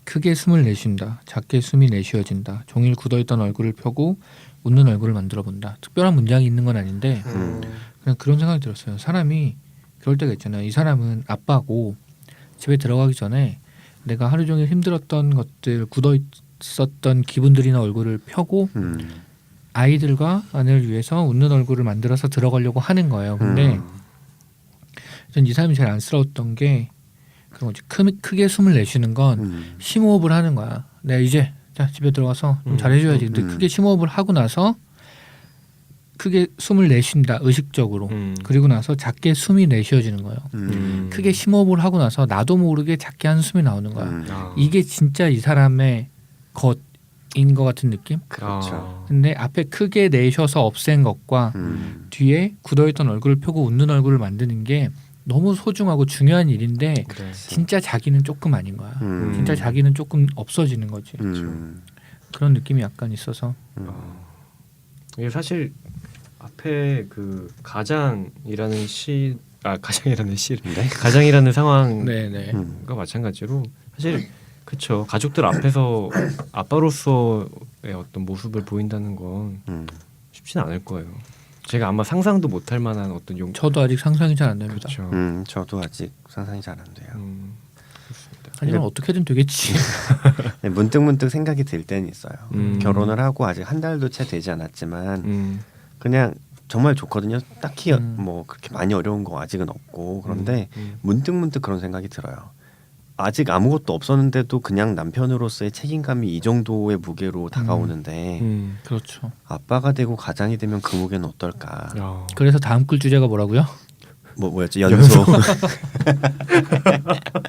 크게 숨을 내쉰다. 작게 숨이 내쉬어진다. 종일 굳어있던 얼굴을 펴고 웃는 얼굴을 만들어 본다. 특별한 문장이 있는 건 아닌데 음. 그냥 그런 생각이 들었어요. 사람이 그럴 때가 있잖아요. 이 사람은 아빠고 집에 들어가기 전에 내가 하루 종일 힘들었던 것들, 굳어 있었던 기분들이나 얼굴을 펴고 아이들과 아내를 위해서 웃는 얼굴을 만들어서 들어가려고 하는 거예요. 근데 전 이 사람이 제일 안쓰러웠던 게 그런 거지. 크게 숨을 내쉬는 건 심호흡을 하는 거야. 내가 이제 자 집에 들어가서 좀 잘해줘야지. 근데 크게 심호흡을 하고 나서 크게 숨을 내쉰다 의식적으로. 그리고 나서 작게 숨이 내쉬어지는 거예요. 크게 심호흡을 하고 나서 나도 모르게 작게 한숨이 나오는 거야. 아. 이게 진짜 이 사람의 것인 것 같은 느낌? 그렇죠. 근데 앞에 크게 내쉬어서 없앤 것과 뒤에 굳어있던 얼굴을 펴고 웃는 얼굴을 만드는 게 너무 소중하고 중요한 일인데 네. 진짜 자기는 조금 아닌 거야. 진짜 자기는 조금 없어지는 거지. 그런 느낌이 약간 있어서 이게 사실 앞에 그 가장이라는 가장이라는 네? 가장이라는 상황과 네네. 마찬가지로 사실 그쵸 가족들 앞에서 아빠로서의 어떤 모습을 보인다는 건 쉽지는 않을 거예요. 제가 아마 상상도 못할 만한 어떤 저도 아직 상상이 잘 안 됩니다. 그렇죠. 저도 아직 상상이 잘 안 돼요. 그렇습니다. 하지만 어떻게든 되겠지. 네, 문득 생각이 들 때는 있어요. 음. 결혼을 하고 아직 한 달도 채 되지 않았지만 그냥 정말 좋거든요. 딱히 뭐 그렇게 많이 어려운 거 아직은 없고 그런데 문득 그런 생각이 들어요. 아직 아무것도 없었는데도 그냥 남편으로서의 책임감이 이 정도의 무게로 다가오는데 그렇죠. 아빠가 되고 가장이 되면 그 무게는 어떨까? 야. 그래서 다음 글 주제가 뭐라고요? 뭐였지? 연소.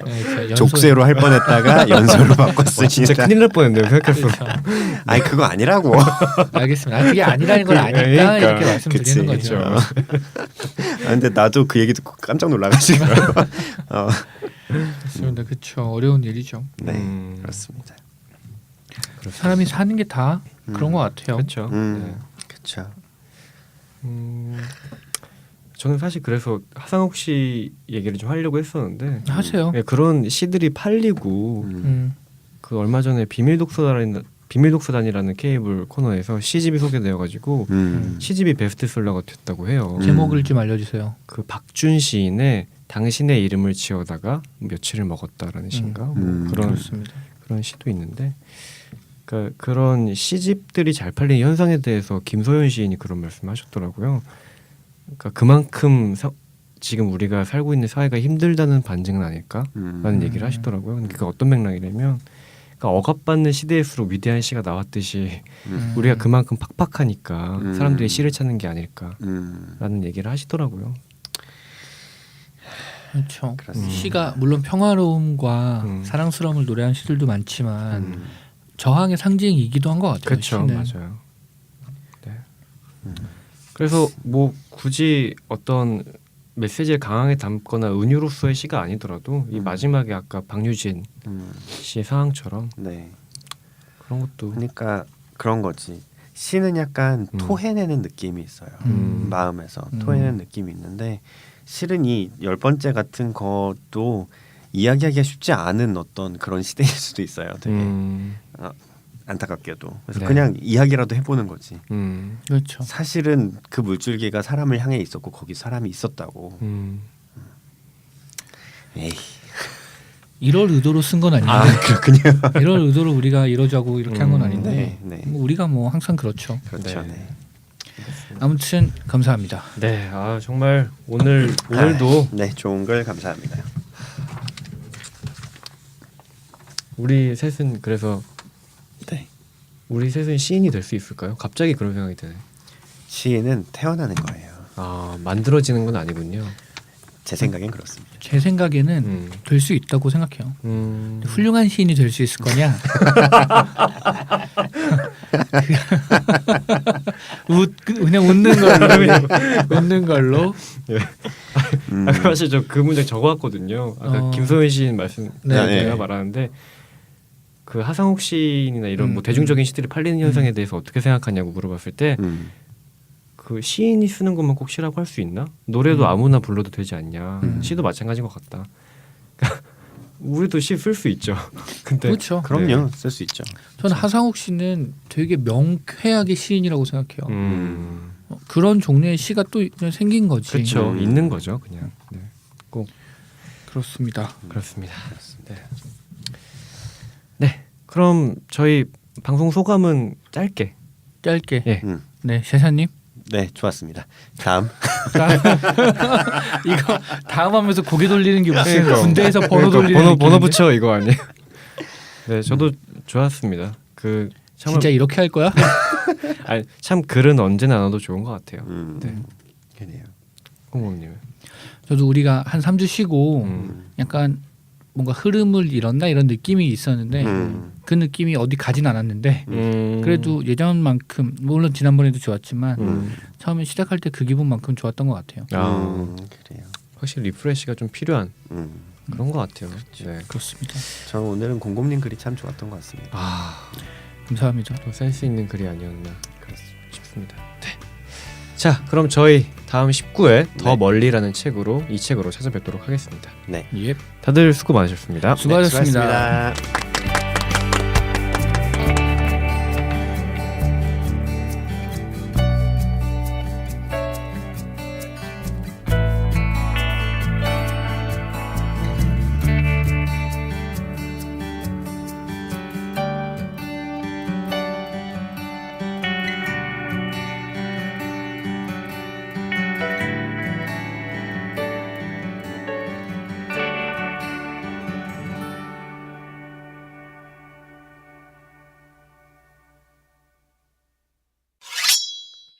네, 저 연소- 족쇄로 할 뻔했다가 연소로 바꿨으니까. 진짜 큰일 날 뻔했네요. 생각했어. 그렇죠. 아니 그거 아니라고. 알겠습니다. 그게 아니라는 걸 아니까 그러니까. 이렇게 말씀드리는 그치, 거죠. 아, 근데 나도 그 얘기 듣고 깜짝 놀라가지고. 맞습니다. 그렇죠. 어려운 일이죠. 네, 그렇습니다. 사람이 사는 게 다 그런 것 같아요. 그렇죠. 네. 그렇죠. 저는 사실 그래서 하상욱 씨 얘기를 좀 하려고 했었는데 하세요. 네, 그런 시들이 팔리고 음. 그 얼마 전에 비밀독서단이라는 케이블 코너에서 시집이 소개되어가지고 시집이 베스트셀러가 됐다고 해요. 제목을 좀 알려주세요. 그 박준 시인의 당신의 이름을 지어다가 며칠을 먹었다라는 시인가 뭐 그렇습니다. 그런 시도 있는데 그러니까 그런 시집들이 잘 팔리는 현상에 대해서 김소연 시인이 그런 말씀하셨더라고요. 그러니까 그만큼 지금 우리가 살고 있는 사회가 힘들다는 반증은 아닐까라는 얘기를 하시더라고요. 근데 그게 어떤 맥락이냐면 그러니까 억압받는 시대일수록 위대한 시가 나왔듯이 우리가 그만큼 팍팍하니까 사람들이 시를 찾는 게 아닐까라는 얘기를 하시더라고요. 그렇죠. 그렇습니다. 시가 물론 평화로움과 사랑스러움을 노래한 시들도 많지만 저항의 상징이기도 한 것 같아요. 그렇죠, 시는. 맞아요. 네. 그래서 뭐 굳이 어떤 메시지를 강하게 담거나 은유로서의 시가 아니더라도 이 마지막에 아까 박유진 씨의 상황처럼 네. 그런 것도 그러니까 그런 거지. 시는 약간 토해내는 느낌이 있어요. 마음에서 토해내는 느낌이 있는데 실은 이 10번째 같은 것도 이야기하기가 쉽지 않은 어떤 그런 시대일 수도 있어요. 되게 안타깝게도. 그래서 네. 그냥 이야기라도 해보는 거지. 그렇죠. 사실은 그 물줄기가 사람을 향해 있었고 거기 사람이 있었다고. 에이. 이럴 의도로 쓴 건 아닌데. 그렇군요. 이럴 의도로 우리가 이러자고 이렇게 한 건 아닌데. 네, 네. 뭐 우리가 뭐 항상 그렇죠. 그렇죠. 네. 네. 아무튼 감사합니다. 네, 아 정말 오늘도 네, 좋은 걸 감사합니다. 우리 셋은 그래서 네. 우리 셋은 시인이 될 수 있을까요? 갑자기 그런 생각이 드네. 시인은 태어나는 거예요. 아 만들어지는 건 아니군요. 제 생각엔 그렇습니다. 제 생각에는 될 수 있다고 생각해요. 훌륭한 시인이 될 수 있을 거냐? 그냥 웃는 걸로 웃는 걸로. 사실 저 그 문장 적어왔거든요. 아까 김소연 시인 말씀 네, 제가 네. 말하는데 그 하상욱 시인이나 이런 뭐 대중적인 시들이 팔리는 현상에 대해서 어떻게 생각하냐고 물어봤을 때 그 시인이 쓰는 것만 꼭 시라고 할 수 있나? 노래도 아무나 불러도 되지 않냐? 시도 마찬가지인 것 같다. 우리도 시 쓸 수 있죠. 근데 그렇죠. 그럼요. 쓸 수 있죠. 저는 하상욱 씨는 되게 명쾌하게 시인이라고 생각해요. 음, 그런 종류의 시가 또 그냥 생긴 거지. 그렇죠. 음. 있는 거죠, 그냥. 네, 그렇습니다. 그렇습니다. 네. 네, 그럼 저희 방송 소감은 짧게. 짧게. 예. 네, 셰샤님. 네, 좋았습니다. 다음. 이거 다음 하면서 고개 돌리는 게 무슨 그러니까. 군대에서 번호 그러니까 돌리는 번호 느낌인데? 붙여 이거 아니에요? 네, 저도 좋았습니다. 그 참을, 진짜 이렇게 할 거야? 아니, 참 글은 언제나 나눠도 좋은 것 같아요. 네, 그래요. 홍모님. 저도 우리가 한 3주 쉬고 음. 약간 뭔가 흐름을 잃었나 이런 느낌이 있었는데 그 느낌이 어디 가진 않았는데 그래도 예전만큼 물론 지난번에도 좋았지만 처음에 시작할 때 그 기분만큼 좋았던 것 같아요. 그래요. 확실히 리프레시가 좀 필요한 음. 그런 것 같아요. 네. 그렇습니다. 저 오늘은 곰곰님 글이 참 좋았던 것 같습니다. 아, 감사합니다. 좀 센스 있는 글이 아니었나 싶습니다. 네. 자, 그럼 저희 다음 19회 더 네. 멀리라는 책으로 이 책으로 찾아뵙도록 하겠습니다. 네. 예. 다들 수고 많으셨습니다. 수고하셨습니다. 수고하셨습니다.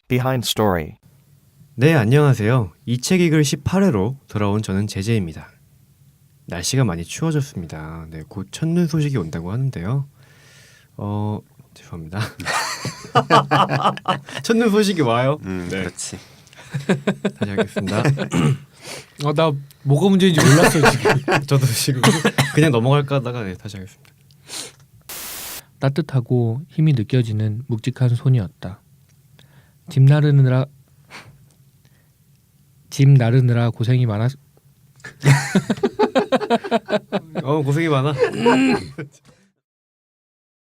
Behind Story. 네, 안녕하세요. 이 책 읽을 18회로 돌아온 저는 제재입니다. 날씨가 많이 추워졌습니다. 네, 곧 첫눈 소식이 온다고 하는데요. 죄송합니다. 첫눈 소식이 와요. 네, 그렇지. 다시 하겠습니다. 나 뭐가 문제인지 몰랐어 지금. 저도 지금 그냥 넘어갈까 하다가 네, 다시 하겠습니다. 따뜻하고 힘이 느껴지는 묵직한 손이었다. 집 나르느라 고생이 많았. 고생이 많아.